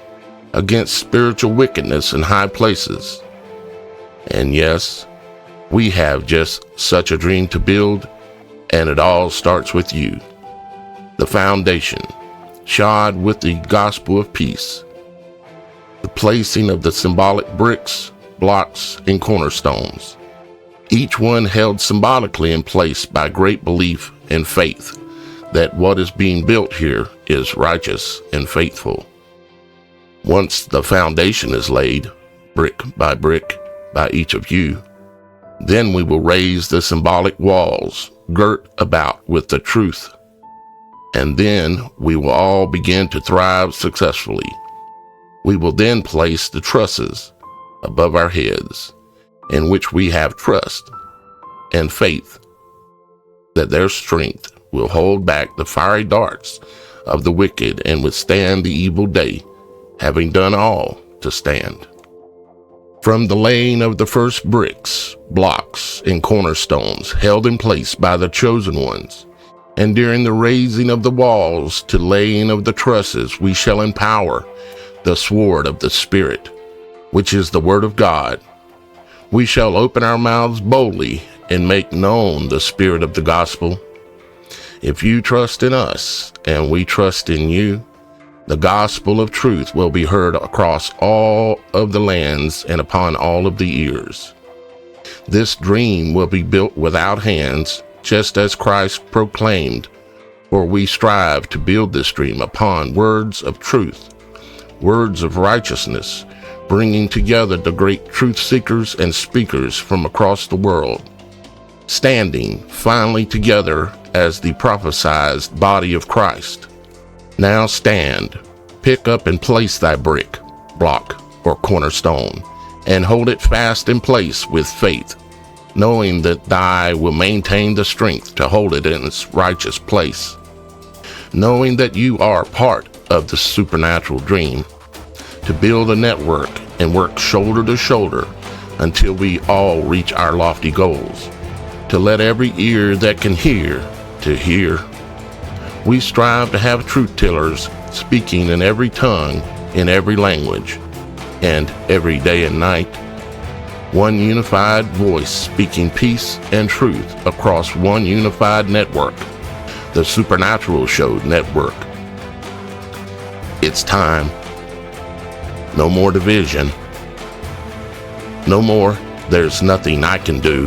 against spiritual wickedness in high places. And yes, we have just such a dream to build, and it all starts with you. The foundation, shod with the gospel of peace. The placing of the symbolic bricks, blocks, and cornerstones. Each one held symbolically in place by great belief and faith that what is being built here is righteous and faithful. Once the foundation is laid, brick by each of you, then we will raise the symbolic walls girt about with the truth. And then we will all begin to thrive successfully. We will then place the trusses above our heads, in which we have trust and faith that their strength will hold back the fiery darts of the wicked and withstand the evil day, having done all to stand. From the laying of the first bricks, blocks, and cornerstones held in place by the chosen ones, and during the raising of the walls to laying of the trusses, we shall empower the sword of the Spirit, which is the word of God. We shall open our mouths boldly and make known the spirit of the gospel. If you trust in us and we trust in you, the gospel of truth will be heard across all of the lands and upon all of the ears. This dream will be built without hands, just as Christ proclaimed, for we strive to build this dream upon words of truth, words of righteousness, bringing together the great truth seekers and speakers from across the world, standing finally together as the prophesied body of Christ. Now stand, pick up and place thy brick, block, or cornerstone, and hold it fast in place with faith, knowing that thou will maintain the strength to hold it in its righteous place, knowing that you are part of the supernatural dream, to build a network and work shoulder to shoulder until we all reach our lofty goals, to let every ear that can hear to hear. We strive to have truth tellers speaking in every tongue, in every language, and every day and night. One unified voice speaking peace and truth across one unified network, the Supernatural.Show network. It's time. No more division. No more, there's nothing I can do.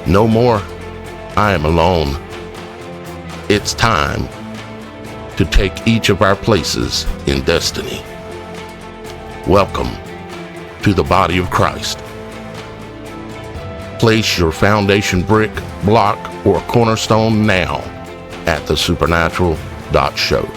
No more, I am alone. It's time to take each of our places in destiny. Welcome to the body of Christ. Place your foundation brick, block, or cornerstone now at TheSupernatural.Show.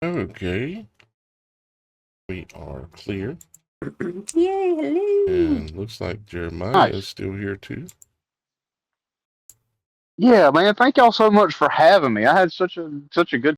Okay. We are clear. Yay, hello. And looks like Jeremiah Nice. is still here too. Yeah, man. Thank y'all so much for having me. I had such a good